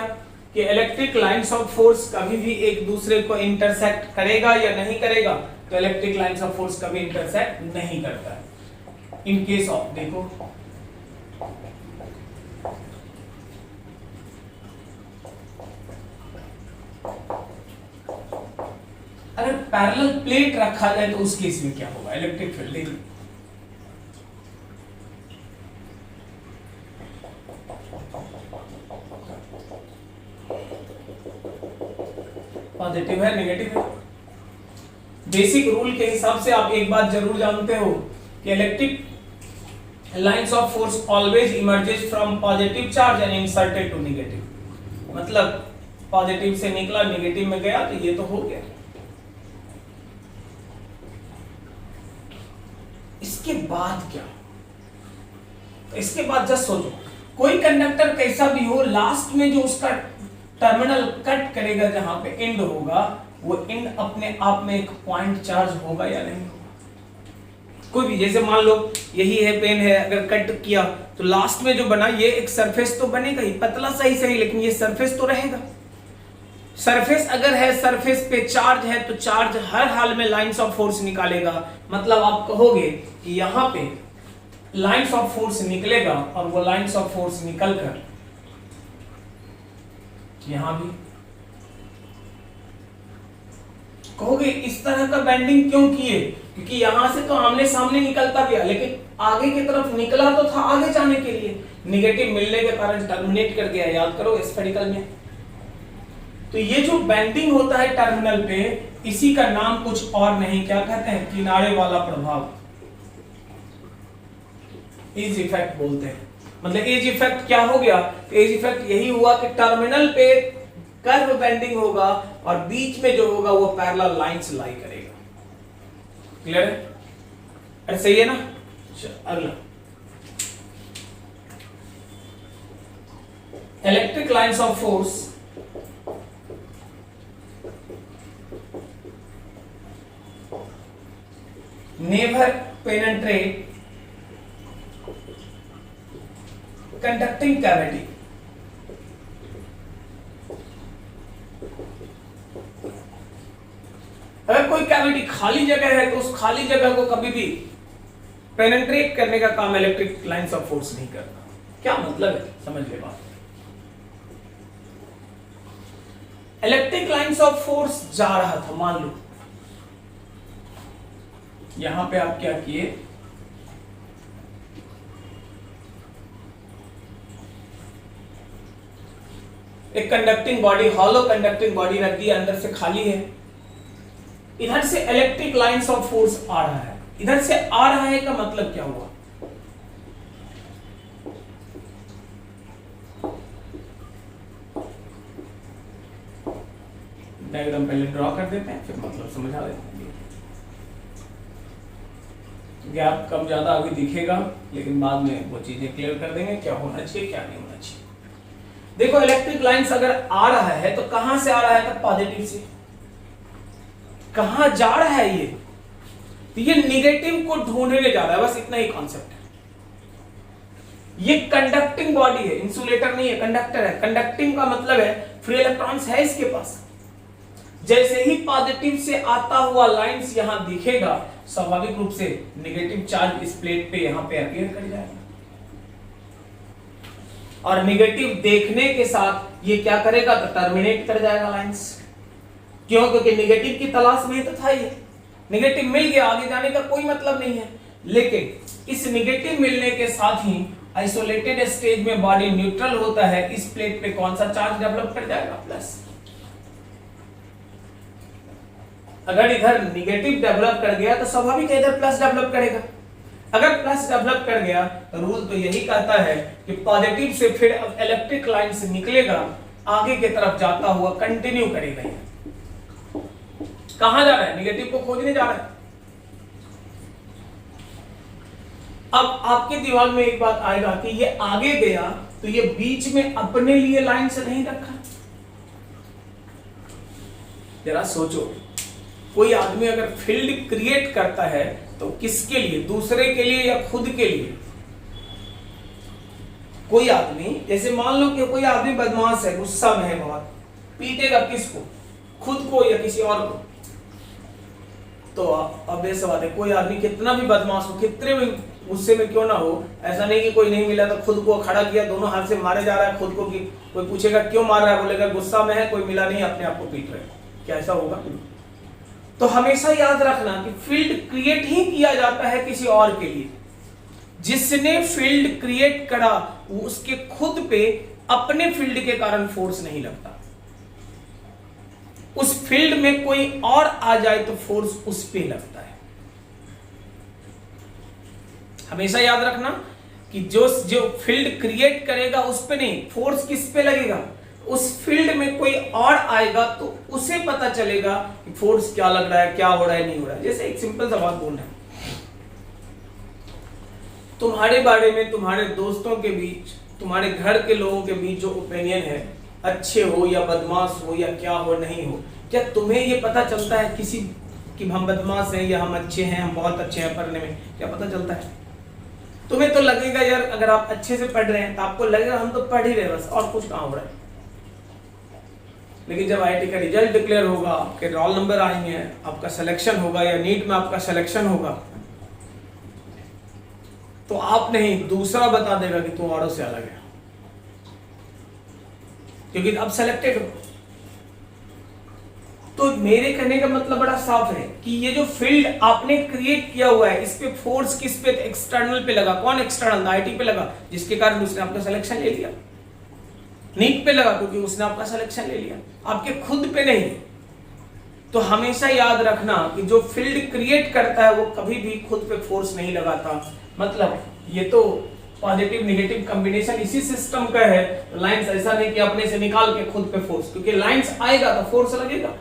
कि इलेक्ट्रिक लाइंस ऑफ फोर्स कभी भी एक दूसरे को इंटरसेक्ट करेगा या नहीं करेगा। तो इलेक्ट्रिक लाइंस ऑफ फोर्स कभी इंटरसेक्ट नहीं करता है। इन केस ऑफ, देखो अगर पैरेलल प्लेट रखा जाए तो उस केस में क्या होगा, इलेक्ट्रिक फील्ड देखिए। पॉजिटिव है, नेगेटिव है। बेसिक रूल के हिसाब से आप एक बात जरूर जानते हो कि electric lines of force always emerges from positive charge and inserted to negative. मतलब पॉजिटिव से निकला नेगेटिव में गया तो ये तो हो गया। इसके बाद क्या, इसके बाद जस्ट सोचो, कोई कंडक्टर कैसा भी हो, लास्ट में जो उसका टर्मिनल कट करेगा जहां पे एंड होगा, वो एंड अपने आप में एक पॉइंट चार्ज होगा या नहीं होगा। कोई भी, जैसे मान लो यही है पेन है, अगर कट किया तो लास्ट में जो बना ये एक सरफेस तो बनेगा ही, पतला सही सही, लेकिन ये सरफेस तो रहेगा। सरफेस अगर है, सरफेस पे चार्ज है, तो चार्ज हर हाल में लाइंस ऑफ फोर्स निकालेगा। मतलब आप कहोगे कि यहां पे लाइंस ऑफ फोर्स निकलेगा और वो लाइंस ऑफ फोर्स निकलकर यहां भी कहोगे इस तरह का बेंडिंग क्यों किए, क्योंकि यहां से तो आमने सामने निकलता गया, लेकिन आगे की तरफ निकला तो था आगे जाने के लिए, नेगेटिव मिलने के कारण टर्मिनेट कर गया। याद करो स्फेरिकल में। तो ये जो बेंडिंग होता है टर्मिनल पे, इसी का नाम कुछ और नहीं, क्या कहते हैं, किनारे वाला प्रभाव, एज इफेक्ट बोलते हैं। मतलब एज इफेक्ट क्या हो गया, एज इफेक्ट यही हुआ कि टर्मिनल पे कर्व बेंडिंग होगा और बीच में जो होगा वो पैरेलल लाइंस लाई करेगा। क्लियर है? अरे सही है ना? अगला, electric lines of force never penetrate conducting cavity. अगर कोई कैविटी खाली जगह है तो उस खाली जगह को कभी भी पेनेट्रेट करने का काम इलेक्ट्रिक लाइंस ऑफ फोर्स नहीं करता। क्या मतलब है, समझ ले बात। इलेक्ट्रिक लाइंस ऑफ फोर्स जा रहा था, मान लो यहां पे आप क्या किए, एक conducting body, hollow conducting body रख दी, अंदर से खाली है, इधर से इलेक्ट्रिक लाइंस ऑफ फोर्स आ रहा है। इधर से आ रहा है का मतलब क्या हुआ, डायग्राम पहले ड्रॉ कर देते हैं फिर मतलब समझा देते हैं। गैप कम ज्यादा अभी दिखेगा लेकिन बाद में वो चीजें क्लियर कर देंगे, क्या होना चाहिए क्या नहीं होना चाहिए। देखो इलेक्ट्रिक लाइंस अगर आ रहा है तो कहां से आ रहा है, तो पॉजिटिव से। कहां जा रहा है ये, तो ये निगेटिव को ढूंढने जा रहा है, बस इतना ही कॉन्सेप्ट है। ये कंडक्टिंग बॉडी है, इंसुलेटर नहीं है, कंडक्टर है। कंडक्टिंग का मतलब है फ्री इलेक्ट्रॉन्स है इसके पास। जैसे ही पॉजिटिव से आता हुआ लाइंस यहां दिखेगा, स्वाभाविक रूप से नेगेटिव चार्ज इस प्लेट पे यहां पे अपीयर कर जाएगा, और नेगेटिव देखने के साथ ये क्या करेगा, तो टर्मिनेट कर जाएगा लाइंस। क्यों, क्योंकि नेगेटिव की तलाश में तो था ये, नेगेटिव मिल गया, आगे जाने का कोई मतलब नहीं है। लेकिन इस नेगेटिव मिलने के साथ ही आइसोलेटेड स्टेज में बॉडी न्यूट्रल होता है, इस प्लेट पे कौन सा चार्ज डेवलप कर जाएगा, प्लस। अगर इधर निगेटिव डेवलप कर गया तो स्वाभाविक है इधर प्लस डेवलप करेगा। अगर प्लस डेवलप कर गया तो रूल तो यही कहता है कि पॉजिटिव से फिर इलेक्ट्रिक लाइन से निकलेगा, आगे की तरफ जाता हुआ कंटिन्यू करेगा। ये कहां जा रहा है, निगेटिव को खोजने जा रहा है। अब आपके दिमाग में एक बात आएगा कि ये आगे गया तो ये बीच में अपने लिए लाइन से नहीं रखा। जरा सोचो, कोई आदमी अगर फील्ड क्रिएट करता है तो किसके लिए, दूसरे के लिए या खुद के लिए। कोई आदमी, जैसे मान लो कि कोई आदमी बदमाश है, गुस्सा में है बहुत, पीटेगा किसको, खुद को या किसी और को। तो अब ये सवाल है, कोई आदमी कितना भी बदमाश हो, कितने भी गुस्से में क्यों ना हो, ऐसा नहीं कि कोई नहीं मिला तो खुद को खड़ा किया, दोनों हाथ से मारे जा रहा है खुद को, कि कोई पूछेगा क्यों मार रहा है, बोलेगा गुस्सा में है, कोई मिला नहीं, अपने आप को पीट रहे। क्या ऐसा होगा? तो हमेशा याद रखना कि फील्ड क्रिएट ही किया जाता है किसी और के लिए। जिसने फील्ड क्रिएट करा उसके खुद पे अपने फील्ड के कारण फोर्स नहीं लगता। उस फील्ड में कोई और आ जाए तो फोर्स उस पे लगता है। हमेशा याद रखना कि जो फील्ड क्रिएट करेगा उस पे नहीं, फोर्स किस पे लगेगा, उस फील्ड में कोई और आएगा तो उसे पता चलेगा कि फोर्स क्या लग रहा है, क्या हो रहा है, नहीं हो रहा है। जैसे एक सिंपल सा बात बोलना है, तुम्हारे बारे में तुम्हारे दोस्तों के बीच, तुम्हारे घर के लोगों के बीच जो ओपिनियन है, अच्छे हो या बदमाश हो या क्या हो नहीं हो, क्या तुम्हें ये पता चलता है किसी कि हम बदमाश हैं या हम अच्छे हैं, हम बहुत अच्छे हैं पढ़ने में, क्या पता चलता है? तुम्हें तो लगेगा यार, अगर आप अच्छे से पढ़ रहे हैं तो आपको लगेगा हम तो पढ़ ही रहे बस, और कुछ कहां हो रहा है। लेकिन जब आईआईटी का रिजल्ट डिक्लेयर होगा, आपके रोल नंबर आएंगे, आपका सिलेक्शन होगा या नीट में आपका सिलेक्शन होगा, तो आप नहीं, दूसरा बता देगा कि तुम औरों से अलग है, क्योंकि अब सिलेक्टेड हो। तो मेरे कहने का मतलब बड़ा साफ है कि ये जो फील्ड आपने क्रिएट किया हुआ है, इस पे फोर्स किस पे, एक्सटर्नल पे लगा। कौन एक्सटर्नल? आईआईटी पे लगा, जिसके कारण उसने आपका सिलेक्शन ले लिया। नीट पे लगा क्योंकि उसने आपका सिलेक्शन ले लिया, आपके खुद पे नहीं। तो हमेशा याद रखना कि जो फील्ड क्रिएट करता है वो कभी भी खुद पे फोर्स नहीं लगाता। मतलब ये तो पॉजिटिव नेगेटिव कॉम्बिनेशन इसी सिस्टम का है। लाइंस ऐसा नहीं कि अपने से निकाल के खुद पे फोर्स, क्योंकि लाइंस आएगा तो फोर्स लगेगा।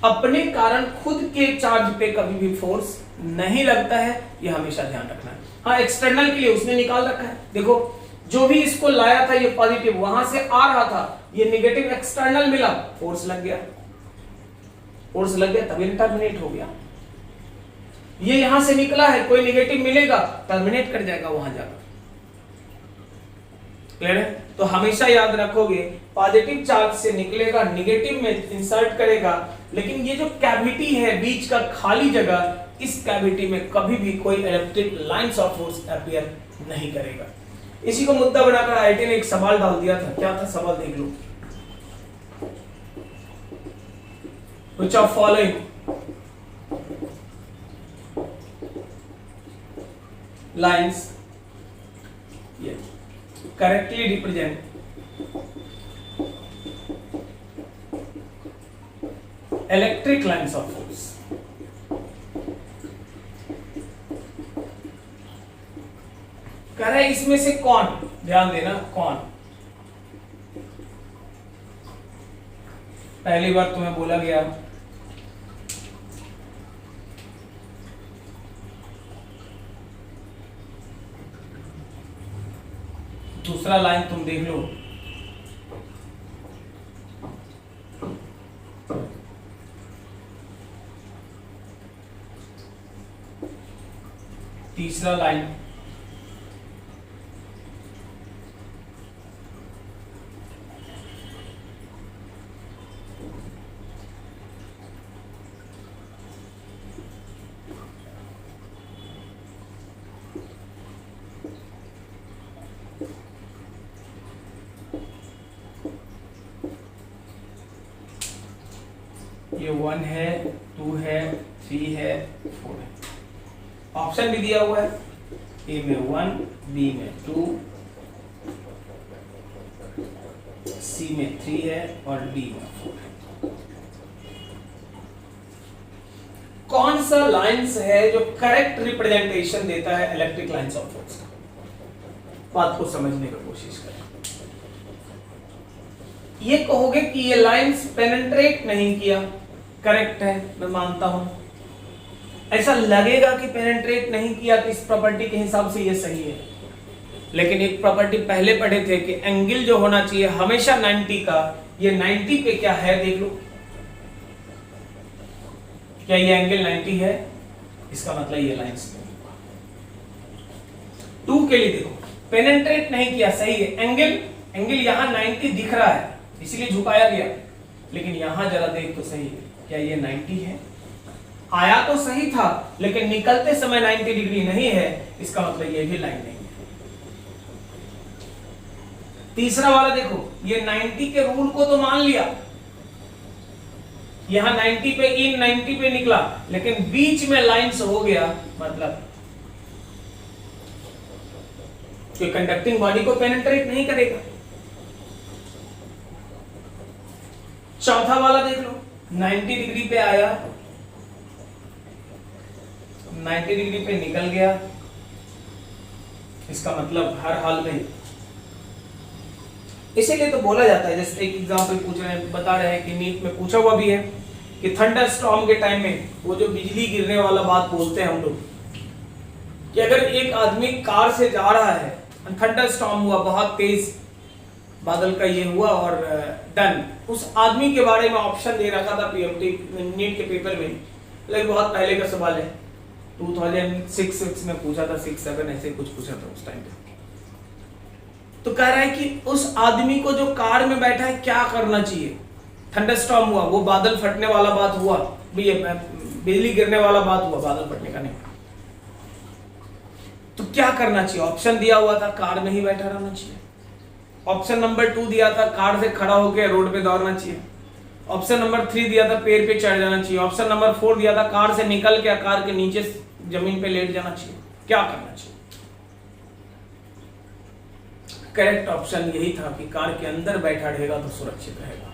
अपने कारण खुद के चार्ज पे कभी भी फोर्स नहीं लगता है, ये हमेशा ध्यान रखना है। हाँ, एक्सटर्नल के लिए उसने निकाल रखा है। देखो, जो भी इसको लाया था ये पॉजिटिव, वहां से आ रहा था, ये नेगेटिव एक्सटर्नल मिला, फोर्स लग गया, फोर्स लग गया तभी टर्मिनेट हो गया। ये यहां से निकला है, कोई नेगेटिव मिलेगा, टर्मिनेट कर जाएगा वहां जाकर। क्लियर है? तो हमेशा याद रखोगे, पॉजिटिव चार्ज से निकलेगा, नेगेटिव में इंसर्ट करेगा, लेकिन ये जो कैविटी है, बीच का खाली जगह, इस कैविटी में कभी भी कोई electric lines of force appear नहीं करेगा। इसी को मुद्दा बनाकर आईआईटी ने एक सवाल डाल दिया था। क्या था सवाल, देख लो। Which of following lines correctly represent electric lines of force? कह रहा है इसमें से कौन, ध्यान देना, कौन। पहली बार तुम्हें बोला गया दूसरा लाइन तुम देख लो, तीसरा लाइन, ये 1 है, 2 है, 3 है, 4 है। ऑप्शन भी दिया हुआ है, ए में 1, बी में 2, सी में 3 है और डी में 4 है। कौन सा लाइंस है जो करेक्ट रिप्रेजेंटेशन देता है इलेक्ट्रिक लाइंस ऑफ फोर्स का? बात को समझने की कोशिश करें। ये कहोगे कि ये लाइंस पेनिट्रेट नहीं किया, करेक्ट है, मैं मानता हूं। ऐसा लगेगा कि पेनिट्रेट नहीं किया तो इस प्रॉपर्टी के हिसाब से ये सही है, लेकिन एक प्रॉपर्टी पहले पढ़े थे कि एंगल जो होना चाहिए हमेशा 90 का, ये 90 पे क्या है देख लो। क्या ये एंगल 90 है? इसका मतलब ये लाइंस नहीं हुआ। 2 के लिए देखो, पेनिट्रेट नहीं किया, सही है। एंगल यहां 90 दिख रहा है इसलिए झुकाया गया, लेकिन यहां जरा देख तो सही है, क्या ये 90 है? आया तो सही था लेकिन निकलते समय 90 डिग्री नहीं है, इसका मतलब ये भी लाइन नहीं है। तीसरा वाला देखो, ये 90 के रूल को तो मान लिया, यहां 90 पे इन 90 पे निकला, लेकिन बीच में लाइंस हो गया, मतलब कि कंडक्टिंग बॉडी को पेनिट्रेट नहीं करेगा। चौथा वाला देख लो, 90 डिग्री पे आया, 90 डिग्री पे निकल गया, इसका मतलब हर हाल में, इसीलिए तो बोला जाता है, जैसे एक एग्जांपल पूछ रहे हैं, बता रहे हैं कि नीट में पूछा हुआ भी है कि थंडर स्टॉर्म के टाइम में वो जो बिजली गिरने वाला बात बोलते हैं हम लोग, कि अगर एक आदमी कार से जा रहा है, थंडर स्टॉर्म हुआ, बहुत तेज बादल का ये हुआ और डन, उस आदमी के बारे में ऑप्शन दे रखा था पीएमटी नीट के पेपर में, लेकिन बहुत पहले का सवाल है, 2006 में पूछा था, 6-7 ऐसे कुछ पूछा था उस टाइम पे। तो कह रहा है कि उस आदमी को जो कार में बैठा है क्या करना चाहिए? थंडरस्टॉर्म हुआ, वो बादल फटने वाला बात हुआ, बिजली गिरने वाला बात हुआ, बादल फटने का नहीं, तो क्या करना चाहिए? ऑप्शन दिया हुआ था कार में ही बैठा रहना चाहिए। ऑप्शन नंबर 2 दिया था कार से खड़ा होकर रोड पे दौड़ना चाहिए। ऑप्शन नंबर 3 दिया था पेड़ पे चढ़ जाना चाहिए। ऑप्शन नंबर 4 दिया था कार से निकल के कार के नीचे जमीन पे लेट जाना चाहिए। क्या करना चाहिए? करेक्ट ऑप्शन यही था कि कार के अंदर बैठा रहेगा तो सुरक्षित रहेगा।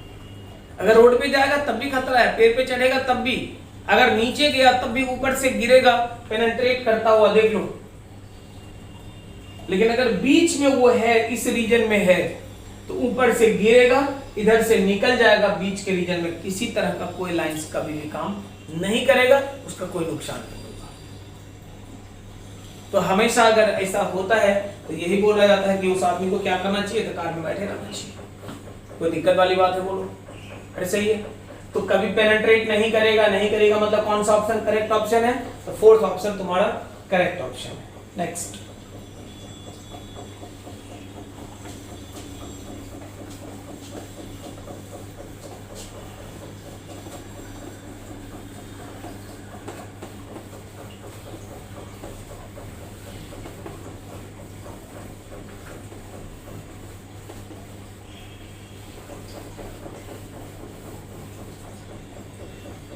अगर रोड पे जाएगा तब भी खतरा है, पेड़ पे चढ़ेगा तब भी, अगर नीचे गया तब भी ऊपर से गिरेगा, पेनिट्रेट करता हुआ, देख लो। लेकिन अगर बीच में वो है, इस रीजन में है, तो ऊपर से गिरेगा, इधर से निकल जाएगा, बीच के रीजन में किसी तरह का कोई लाइंस कभी भी काम नहीं करेगा, उसका कोई नुकसान नहीं होगा। तो हमेशा अगर ऐसा होता है तो यही बोला जाता है कि उस आदमी को क्या करना चाहिए? तो कार में बैठे रहना चाहिए। कोई दिक्कत वाली बात है बोलो? अरे सही है। तो कभी पेनिट्रेट नहीं करेगा, नहीं करेगा मतलब कौन सा ऑप्शन करेक्ट ऑप्शन है? तो 4th ऑप्शन तुम्हारा करेक्ट ऑप्शन है। नेक्स्ट,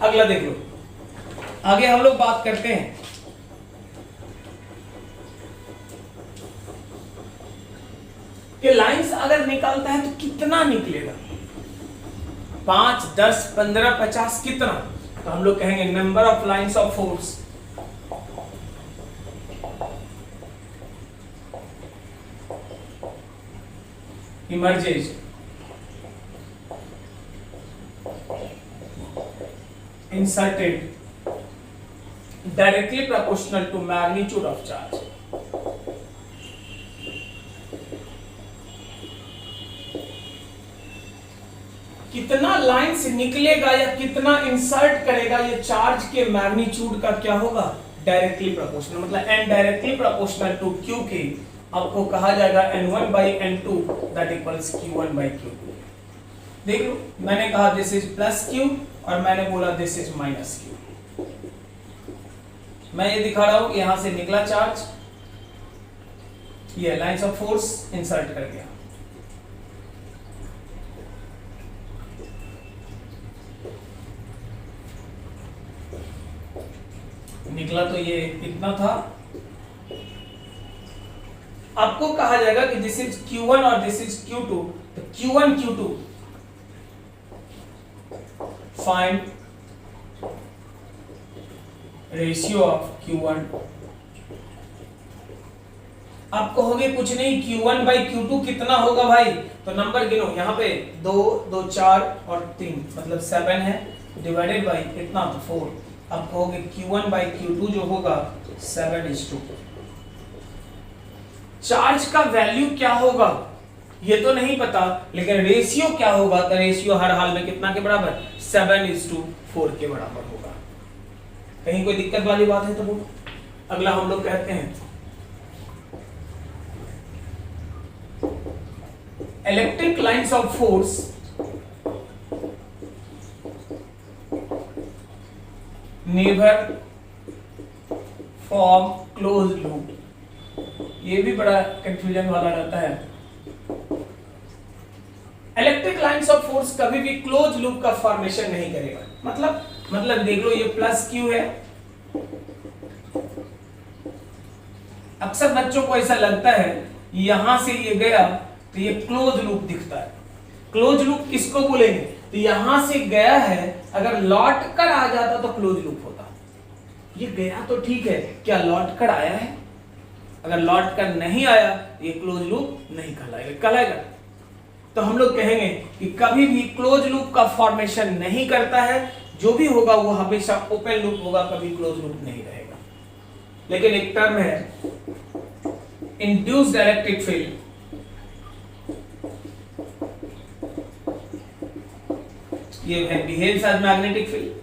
अगला देख लो, आगे हम लोग बात करते हैं कि लाइंस अगर निकालता है तो कितना निकलेगा, 5, 10, 15, 50 कितना? तो हम लोग कहेंगे number of lines of force emerges inserted directly proportional to magnitude of charge. कितना लाइन से निकलेगा या कितना इंसर्ट करेगा ये चार्ज के मैग्नीट्यूड का क्या होगा, डायरेक्टली प्रोपोर्शनल, मतलब n directly proportional to q के आपको कहा जाएगा n1 by n2 that equals q1 by q2। देख लो, मैंने कहा दिस इज प्लस q और मैंने बोला दिस इज माइनस q। मैं ये दिखा रहा हूं कि यहां से निकला चार्ज, ये लाइंस ऑफ फोर्स इंसर्ट कर गया, निकला तो ये इतना था। आपको कहा जाएगा कि दिस इज q1 और दिस इज q2, तो q1 q2 find ratio of q1। आप कहोगे कुछ नहीं, q1 by q2 कितना होगा भाई, तो नंबर गिनो, यहाँ पे 2, 2, 4 और 3 मतलब 7 है, डिवाइडेड बाई कितना तो 4। आप कहोगे q1 by q2 जो होगा 7:2। चार्ज का वैल्यू क्या होगा ये तो नहीं पता, लेकिन रेशियो क्या होगा, तो रेशियो हर हाल में कितना के बराबर, 7:4 के बराबर होगा। कहीं कोई दिक्कत वाली बात है तो बोलो। अगला हम लोग कहते हैं electric lines of force never form close loop. ये भी बड़ा कंफ्यूजन वाला रहता है। इलेक्ट्रिक लाइंस ऑफ फोर्स कभी भी क्लोज लूप का फॉर्मेशन नहीं करेगा। मतलब देख लो, ये प्लस क्यू है। अक्सर बच्चों को ऐसा लगता है यहां से ये गया तो ये क्लोज लूप दिखता है। क्लोज लूप किसको बोलेंगे, तो यहां से गया है, अगर लौट कर आ जाता तो क्लोज लूप होता। ये गया तो ठीक है, क्या लौट कर आया है? अगर लौट कर नहीं आया ये क्लोज लूप नहीं कहलाएगा। तो हम लोग कहेंगे कि कभी भी क्लोज लूप का फॉर्मेशन नहीं करता है, जो भी होगा वो हमेशा ओपन लूप होगा, कभी क्लोज लूप नहीं रहेगा। लेकिन एक टर्म है इंड्यूस्ड इलेक्ट्रिक फील्ड, ये है behaves as magnetic field.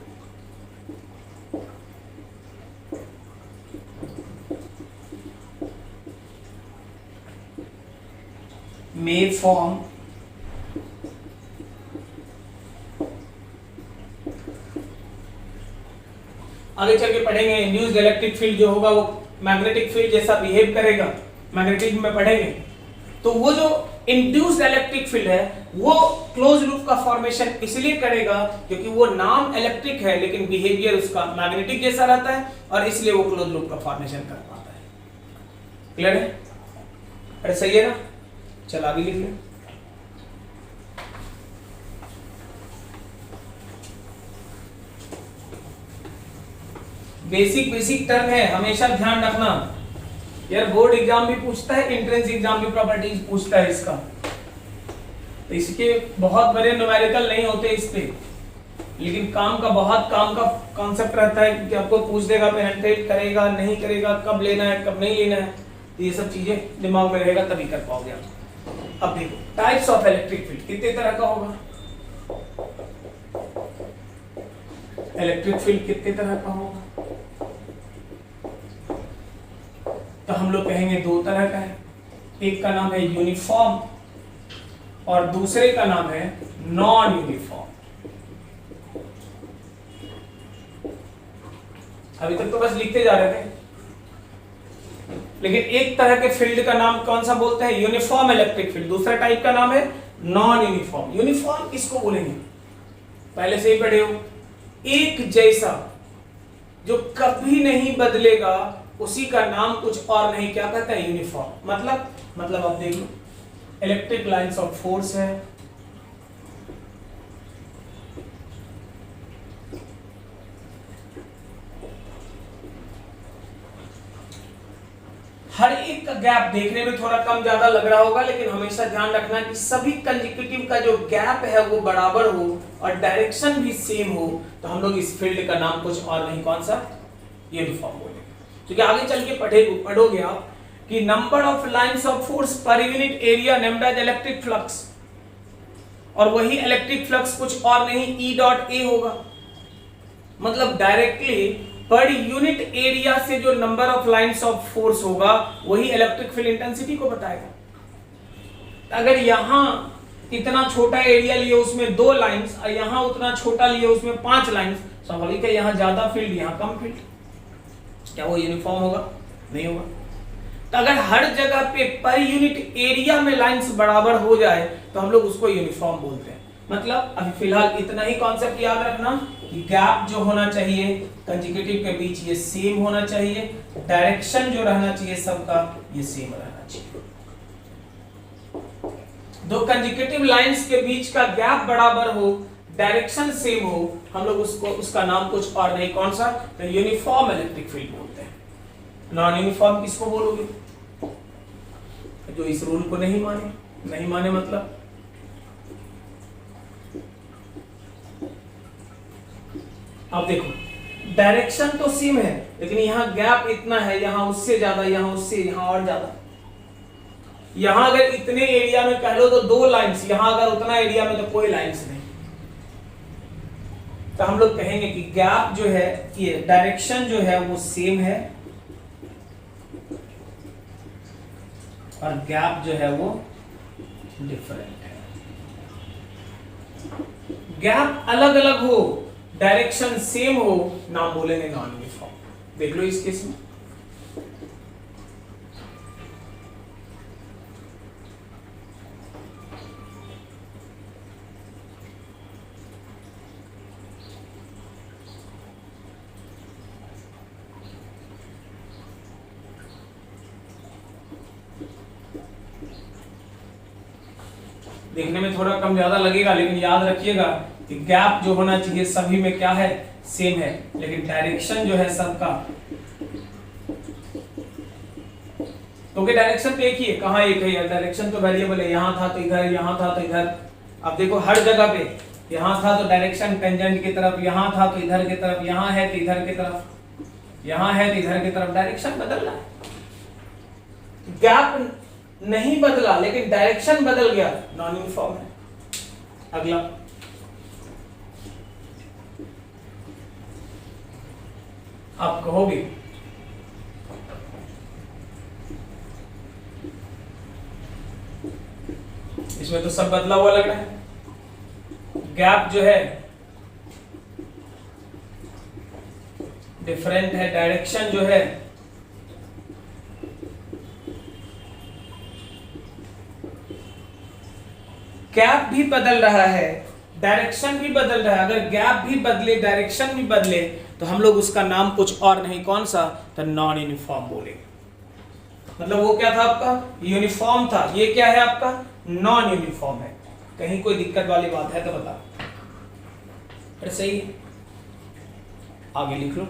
may form आगे चल के पढ़ेंगे इंड्यूस्ड इलेक्ट्रिक फील्ड जो होगा वो मैग्नेटिक फील्ड जैसा बिहेव करेगा, मैग्नेटिक में पढ़ेंगे। तो वो जो इंड्यूस्ड इलेक्ट्रिक फील्ड है वो क्लोज लूप का फॉर्मेशन इसलिए करेगा क्योंकि वो नाम इलेक्ट्रिक है लेकिन बिहेवियर उसका मैग्नेटिक जैसा रहता है, और इसलिए वो क्लोज लूप का फॉर्मेशन कर पाता है। क्लियर है? अरे सही है ना? चल आगे लिख ले। बेसिक टर्म है, हमेशा ध्यान रखना। यार बोर्ड एग्जाम भी पूछता है, एंट्रेंस एग्जाम भी प्रॉपर्टीज पूछता है इसका, तो इसके बहुत बड़े न्यूमेरिकल नहीं होते इस पे, लेकिन काम का कॉन्सेप्ट रहता है कि आपको पूछ देगा, पेनिट्रेट करेगा नहीं करेगा, कब लेना है कब नहीं लेना है, तो ये सब चीजें दिमाग में रहेगा तभी कर पाओगे आप। अब देखो टाइप्स ऑफ इलेक्ट्रिक फील्ड कितने तरह का होगा, इलेक्ट्रिक फील्ड कितने तरह का होगा, तो हम लोग कहेंगे 2 तरह का है। एक का नाम है यूनिफॉर्म और दूसरे का नाम है नॉन यूनिफॉर्म। अभी तक तो बस लिखते जा रहे थे, लेकिन एक तरह के फील्ड का नाम कौन सा बोलते हैं, यूनिफॉर्म इलेक्ट्रिक फील्ड। दूसरा टाइप का नाम है नॉन यूनिफॉर्म। यूनिफॉर्म किसको बोलेंगे, पहले से ही पढ़े हो, एक जैसा जो कभी नहीं बदलेगा उसी का नाम कुछ और नहीं क्या कहता है, यूनिफॉर्म। मतलब आप देख लो, इलेक्ट्रिक लाइंस ऑफ फोर्स है, हर एक का गैप देखने में थोड़ा कम ज्यादा लग रहा होगा, लेकिन हमेशा ध्यान रखना कि सभी कंसेक्यूटिव का जो गैप है वो बराबर हो और डायरेक्शन भी सेम हो, तो हम लोग इस फील्ड का नाम कुछ और नहीं कौन सा, यूनिफॉर्म बोलेंगे। क्योंकि आगे चल के पढ़ोगे आप कि number of lines of force per unit area named as electric flux, और वही इलेक्ट्रिक फ्लक्स कुछ और नहीं E डॉट A होगा। मतलब डायरेक्टली पर यूनिट एरिया से जो number of lines of force होगा वही इलेक्ट्रिक फील्ड इंटेंसिटी को बताएगा। अगर यहां इतना छोटा एरिया लिए उसमें 2 लाइंस और यहां उतना छोटा लिए उसमें 5 लाइंस, स्वाभाविक है यहां ज्यादा फील्ड यहां कम फील्ड, क्या वो यूनिफॉर्म होगा? नहीं होगा। तो अगर हर जगह पे पर यूनिट एरिया में लाइंस बराबर हो जाए तो हम लोग उसको यूनिफॉर्म बोलते हैं। मतलब अभी फिलहाल इतना ही कॉन्सेप्ट याद रखना कि गैप जो होना चाहिए कंसेक्यूटिव के बीच ये सेम होना चाहिए, डायरेक्शन जो रहना चाहिए सबका ये सेम रहना चाहिए। दो कंसेक्यूटिव लाइंस के बीच का गैप बराबर हो, डायरेक्शन सेम हो, हम लोग उसका नाम कुछ और नहीं कौन सा, तो यूनिफॉर्म इलेक्ट्रिक फील्ड बोलते हैं। नॉन यूनिफॉर्म किसको बोलोगे? जो इस रूल को नहीं माने मतलब अब देखो डायरेक्शन तो सेम है लेकिन यहाँ गैप इतना है, यहाँ उससे ज्यादा, यहाँ उससे, यहाँ और ज्यादा। यहाँ अगर इतने एरिया में कह लो तो 2 लाइंस, यहाँ अगर उतना एरिया में तो कोई लाइंस नहीं। तो हम लोग कहेंगे कि गैप जो है, ये डायरेक्शन जो है वो सेम है और गैप जो है वो डिफरेंट है। गैप अलग अलग हो, डायरेक्शन सेम हो, नाम बोलेंगे नॉन यूनिफॉर्म। देख लो इस केस में देखने में थोड़ा कम ज्यादा लगेगा, लेकिन याद रखिएगा कि गैप जो होना चाहिए सभी में क्या है, सेम है, लेकिन डायरेक्शन जो है सबका, क्योंकि डायरेक्शन तो एक ही है। कहाँ एक है यार, डायरेक्शन तो वेरिएबल है, यहां था तो इधर, यहां था तो इधर। अब देखो हर जगह पे यहां था तो डायरेक्शन टेंजेंट की तरफ, यहां था तो इधर की तरफ, यहां है तो इधर की तरफ, यहां है तो इधर की तरफ, डायरेक्शन बदल रहा है। गैप नहीं बदला लेकिन डायरेक्शन बदल गया, नॉन यूनिफॉर्म है। अगला आप कहोगे इसमें तो सब बदला हुआ लग रहा है। गैप जो है डिफरेंट है, डायरेक्शन जो है गैप भी बदल रहा है, डायरेक्शन भी बदल रहा है। अगर गैप भी बदले, डायरेक्शन भी बदले, तो हम लोग उसका नाम कुछ और नहीं कौन सा, तो नॉन यूनिफॉर्म बोलेंगे। मतलब वो क्या था आपका, यूनिफॉर्म था, ये क्या है आपका, नॉन यूनिफॉर्म है। कहीं कोई दिक्कत वाली बात है तो बता। अरे सही है, आगे लिख लो।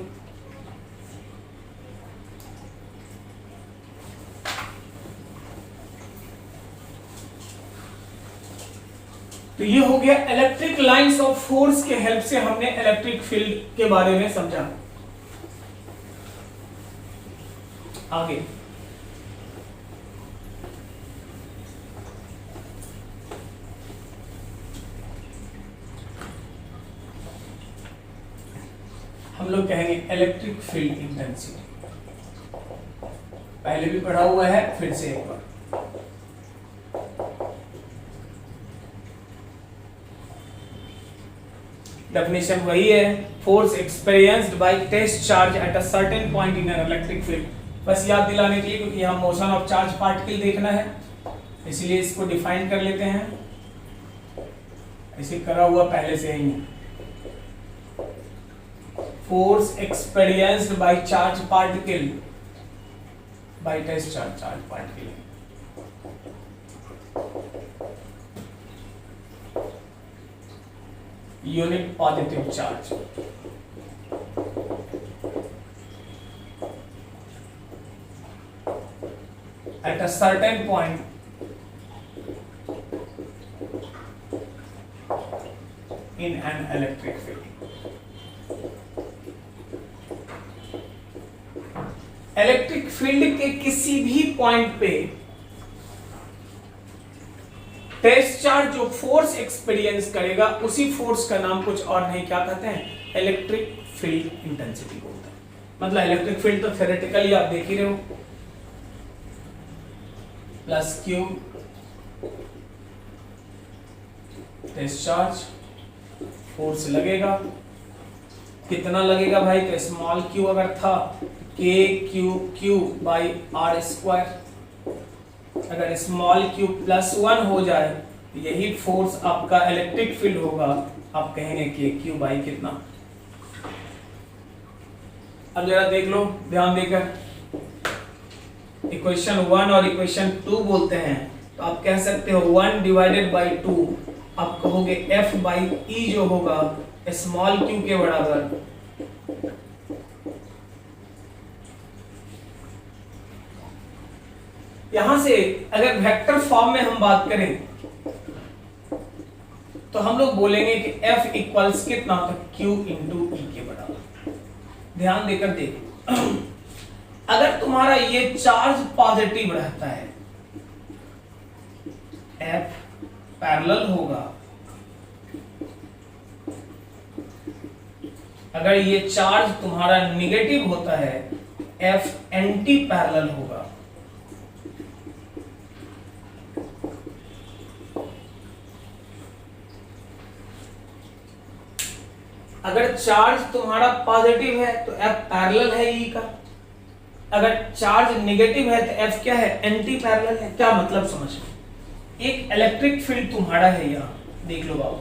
तो ये हो गया इलेक्ट्रिक लाइंस ऑफ फोर्स के हेल्प से हमने इलेक्ट्रिक फील्ड के बारे में समझा। आगे हम लोग कहेंगे इलेक्ट्रिक फील्ड इंटेंसिटी। पहले भी पढ़ा हुआ है, फिर से एक बार। डेफिनेशन वही है, force experienced by test charge at a certain point in an electric field. बस याद दिलाने के लिए, क्योंकि यहाँ मोशन ऑफ चार्ज पार्टिकल देखना है, इसलिए इसको डिफाइन कर लेते हैं। ऐसे करा हुआ पहले से ही है। Force experienced by charge particle by test charge particle unit positive charge. At a certain point in an electric field, electric field के किसी भी पॉइंट पे टेस्ट चार्ज जो फोर्स एक्सपीरियंस करेगा उसी फोर्स का नाम कुछ और नहीं, क्या कहते हैं, इलेक्ट्रिक फील्ड इंटेंसिटी बोलते हैं। मतलब इलेक्ट्रिक फील्ड तो थ्योरेटिकली आप देख ही रहे हो, plus q test charge, force लगेगा, कितना लगेगा भाई, तो स्मॉल क्यू अगर था के q q by r square, अगर स्मॉल क्यू +1 हो जाए तो यही फोर्स आपका इलेक्ट्रिक फील्ड होगा, आप कहेंगे के क्यू बाई कितना। अब जरा देख लो ध्यान देकर, इक्वेशन 1 और इक्वेशन 2 बोलते हैं, तो आप कह सकते हो 1 डिवाइडेड बाई 2, आप कहोगे F बाई E जो होगा स्मॉल क्यू के बराबर, यहां से अगर वेक्टर फॉर्म में हम बात करें तो हम लोग बोलेंगे कि F इक्वल्स कितना, तो Q इंटू E के बराबर। ध्यान देकर देखो, अगर तुम्हारा ये चार्ज पॉजिटिव रहता है, F पैरेलल होगा, अगर ये चार्ज तुम्हारा निगेटिव होता है, F एंटी पैरेलल होगा। अगर चार्ज तुम्हारा पॉजिटिव है तो F पैरेलल है E का, अगर चार्ज नेगेटिव है तो F क्या है, एंटी पैरेलल है। क्या मतलब समझ लो, एक इलेक्ट्रिक फील्ड तुम्हारा है, यहां देख लो बाबू,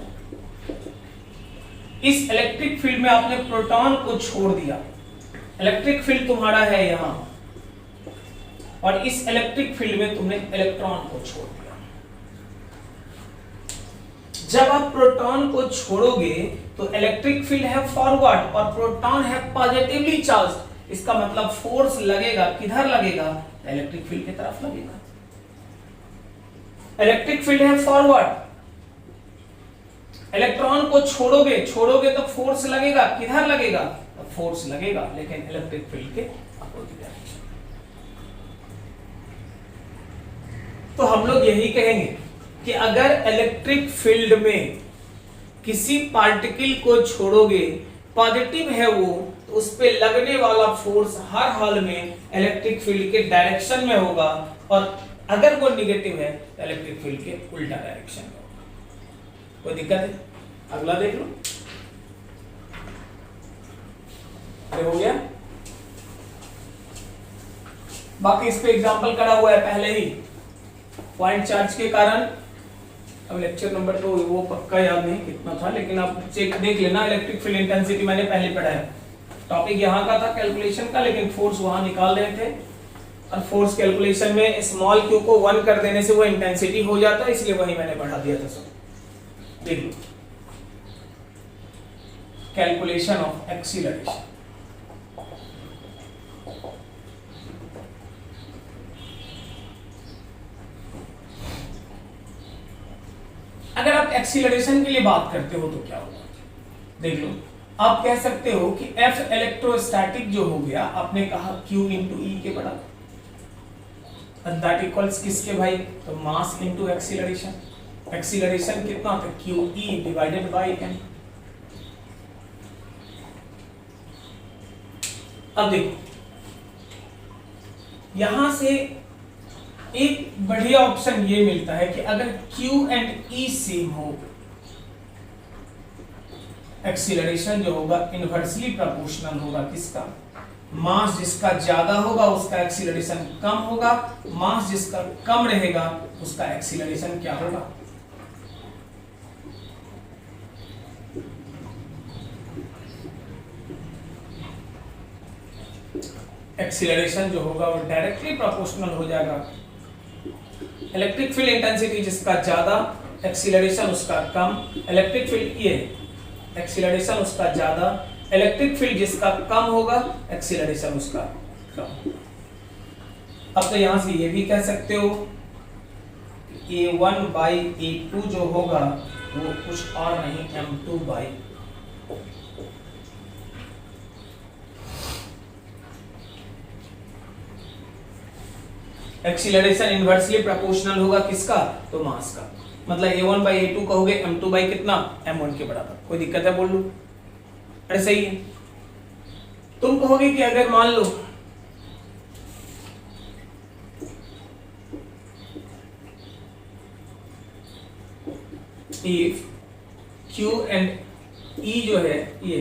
इस इलेक्ट्रिक फील्ड में आपने प्रोटॉन को छोड़ दिया, इलेक्ट्रिक फील्ड तुम्हारा है यहां, और इस इलेक्ट्रिक फील्ड में तुमने इलेक्ट्रॉन को छोड़ दिया। जब आप प्रोटॉन को छोड़ोगे तो इलेक्ट्रिक फील्ड है फॉरवर्ड और प्रोटॉन है पॉजिटिवली चार्ज, इसका मतलब फोर्स लगेगा, किधर लगेगा, इलेक्ट्रिक फील्ड की तरफ लगेगा। इलेक्ट्रिक फील्ड है फॉरवर्ड, इलेक्ट्रॉन को छोड़ोगे तो फोर्स लगेगा, किधर लगेगा, तो फोर्स लगेगा, लेकिन इलेक्ट्रिक फील्ड के अपोजिट डायरेक्शन। तो हम लोग यही कहेंगे कि अगर इलेक्ट्रिक फील्ड में किसी पार्टिकल को छोड़ोगे, पॉजिटिव है वो, तो उस पे लगने वाला फोर्स हर हाल में इलेक्ट्रिक फील्ड के डायरेक्शन में होगा, और अगर वो निगेटिव है तो इलेक्ट्रिक फील्ड के उल्टा डायरेक्शन में होगा। कोई दिक्कत है? अगला देख लो, हो गया। बाकी इस पे एग्जांपल करा हुआ है पहले ही, पॉइंट चार्ज के कारण। अब लेक्चर नंबर तो वो पक्का याद नहीं कितना था, लेकिन आप चेक देख लेना, इलेक्ट्रिक फील्ड इंटेंसिटी मैंने पहले पढ़ा है। टॉपिक यहाँ का था कैलकुलेशन का, लेकिन फोर्स वहां निकाल रहे थे, और फोर्स कैलकुलेशन में स्मॉल क्यू को 1 कर देने से वो इंटेंसिटी हो जाता है, इसलिए वही मैंने बढ़ा दिया था। सब देख लो, कैलकुलेशन ऑफ एक्सीलरेशन। अगर आप एक्सीलरेशन के लिए बात करते हो तो क्या होगा, देख लो, आप कह सकते हो कि F इलेक्ट्रोस्टैटिक जो हो गया, आपने कहा Q इंटू E के बराबर, दैट इक्वल्स किसके भाई, तो मास इंटू एक्सीलरेशन। एक्सीलरेशन कितना था, QE डिवाइडेड बाय m। अब देखो, यहां से एक बढ़िया ऑप्शन ये मिलता है कि अगर Q एंड E सेम हो, एक्सीलरेशन जो होगा इनवर्सली प्रोपोर्शनल होगा किसका, मास जिसका ज्यादा होगा उसका एक्सीलरेशन कम होगा, मास जिसका कम रहेगा उसका एक्सीलरेशन क्या होगा। एक्सीलरेशन जो होगा वो डायरेक्टली प्रोपोर्शनल हो जाएगा इलेक्ट्रिक फील्ड इंटेंसिटी जिसका ज्यादा, एक्सीलरेशन उसका कम। इलेक्ट्रिक फील्ड ये एक्सीलरेशन उसका ज्यादा, इलेक्ट्रिक फील्ड जिसका कम होगा, एक्सीलरेशन उसका कम। अब तो यहां से ये भी कह सकते हो A1/A2 जो होगा वो कुछ और नहीं M2/। एक्सीलरेशन इनवर्सली प्रोपोर्शनल होगा किसका, तो मास का। मतलब A1/A2 कहोगे M2 कितना, M1 के बराबर। कोई दिक्कत है बोल लो? अरे सही है। तुम कहोगे कि अगर मान लो if Q and E जो है ये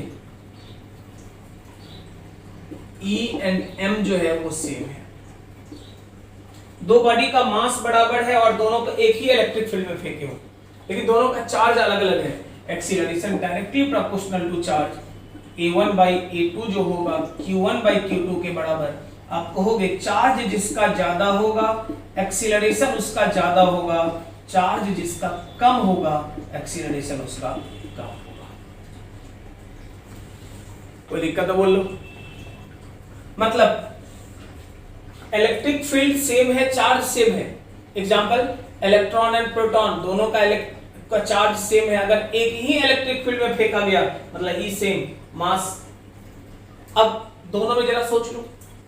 E and M जो है वो सेम है, दो बॉडी का मास बराबर है और दोनों को एक ही इलेक्ट्रिक फील्ड में फेंके हो, लेकिन दोनों का चार्ज अलग अलग है। Acceleration directly proportional to charge. A1/A2 जो होगा Q1/Q2 के बराबर। आप कहोगे चार्ज जिसका ज्यादा होगा एक्सीलरेशन उसका ज्यादा होगा, चार्ज जिसका कम होगा एक्सीलरेशन उसका कम होगा। कोई दिक्कत है बोल लो? मतलब इलेक्ट्रिक फील्ड सेम है, चार्ज सेम है। एग्जांपल इलेक्ट्रॉन एंड प्रोटॉन दोनों का चार्ज सेम है। अगर एक ही इलेक्ट्रिक फील्ड में फेंका गया मतलब ई सेम मास। अब दोनों में जरा सोच लो,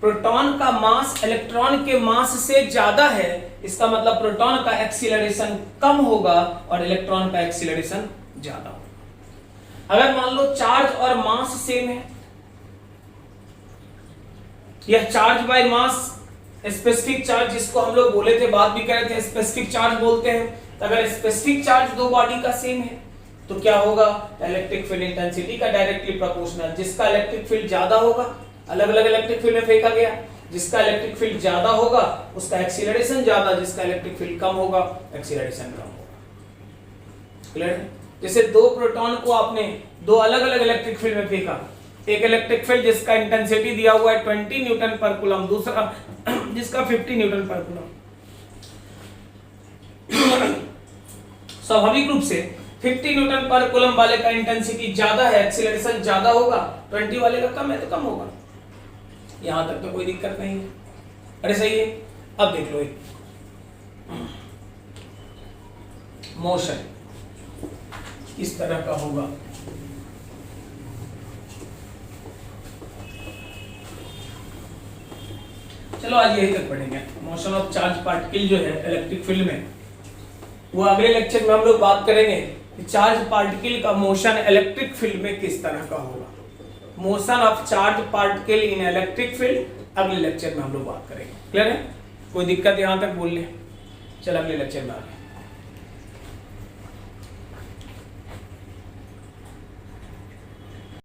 प्रोटॉन का मास इलेक्ट्रॉन के मास से ज्यादा है, इसका मतलब प्रोटॉन का एक्सीलरेशन कम होगा और इलेक्ट्रॉन का एक्सीलरेशन ज्यादा होगा। अगर मान लो चार्ज और मास सेम है, यह charge by mass specific charge जिसको हम लोग बोले थे, बात भी कर रहे थे, स्पेसिफिक चार्ज बोलते हैं। तो अगर स्पेसिफिक चार्ज दो बॉडी का सेम है तो क्या होगा, इलेक्ट्रिक फील्ड इंटेंसिटी का डायरेक्टली प्रोपोर्शनल। जिसका इलेक्ट्रिक फील्ड ज्यादा होगा, अलग अलग इलेक्ट्रिक फील्ड में फेंका गया, जिसका इलेक्ट्रिक फील्ड ज्यादा होगा उसका एक्सीलरेशन ज्यादा, जिसका इलेक्ट्रिक फील्ड कम होगा एक्सीलरेशन कम होगा। क्लियर है? जैसे दो प्रोटॉन को आपने दो अलग अलग इलेक्ट्रिक फील्ड में फेंका, एक इलेक्ट्रिक फील्ड जिसका इंटेंसिटी दिया हुआ है 20 न्यूटन पर कूलम, दूसरा जिसका 50 न्यूटन पर कूलम। स्वाभाविक रूप से 50 न्यूटन पर कूलम वाले का इंटेंसिटी ज्यादा है, एक्सीलरेशन ज्यादा होगा, 20 वाले का कम है तो कम होगा। यहां तक तो कोई दिक्कत नहीं है। अरे सही है। अब देख लो एक मोशन इस तरह का होगा। चलो आज यही तक पढ़ेंगे। मोशन ऑफ चार्ज पार्टिकल जो है इलेक्ट्रिक फील्ड में, वो अगले लेक्चर में हम लोग बात करेंगे कि चार्ज पार्टिकल का मोशन इलेक्ट्रिक फील्ड में किस तरह का होगा। Motion of charge particle in electric field अगले लेक्चर में हम लोग बात करेंगे। क्लियर है? कोई दिक्कत यहां तक बोल ले? चल अगले लेक्चर में आगे।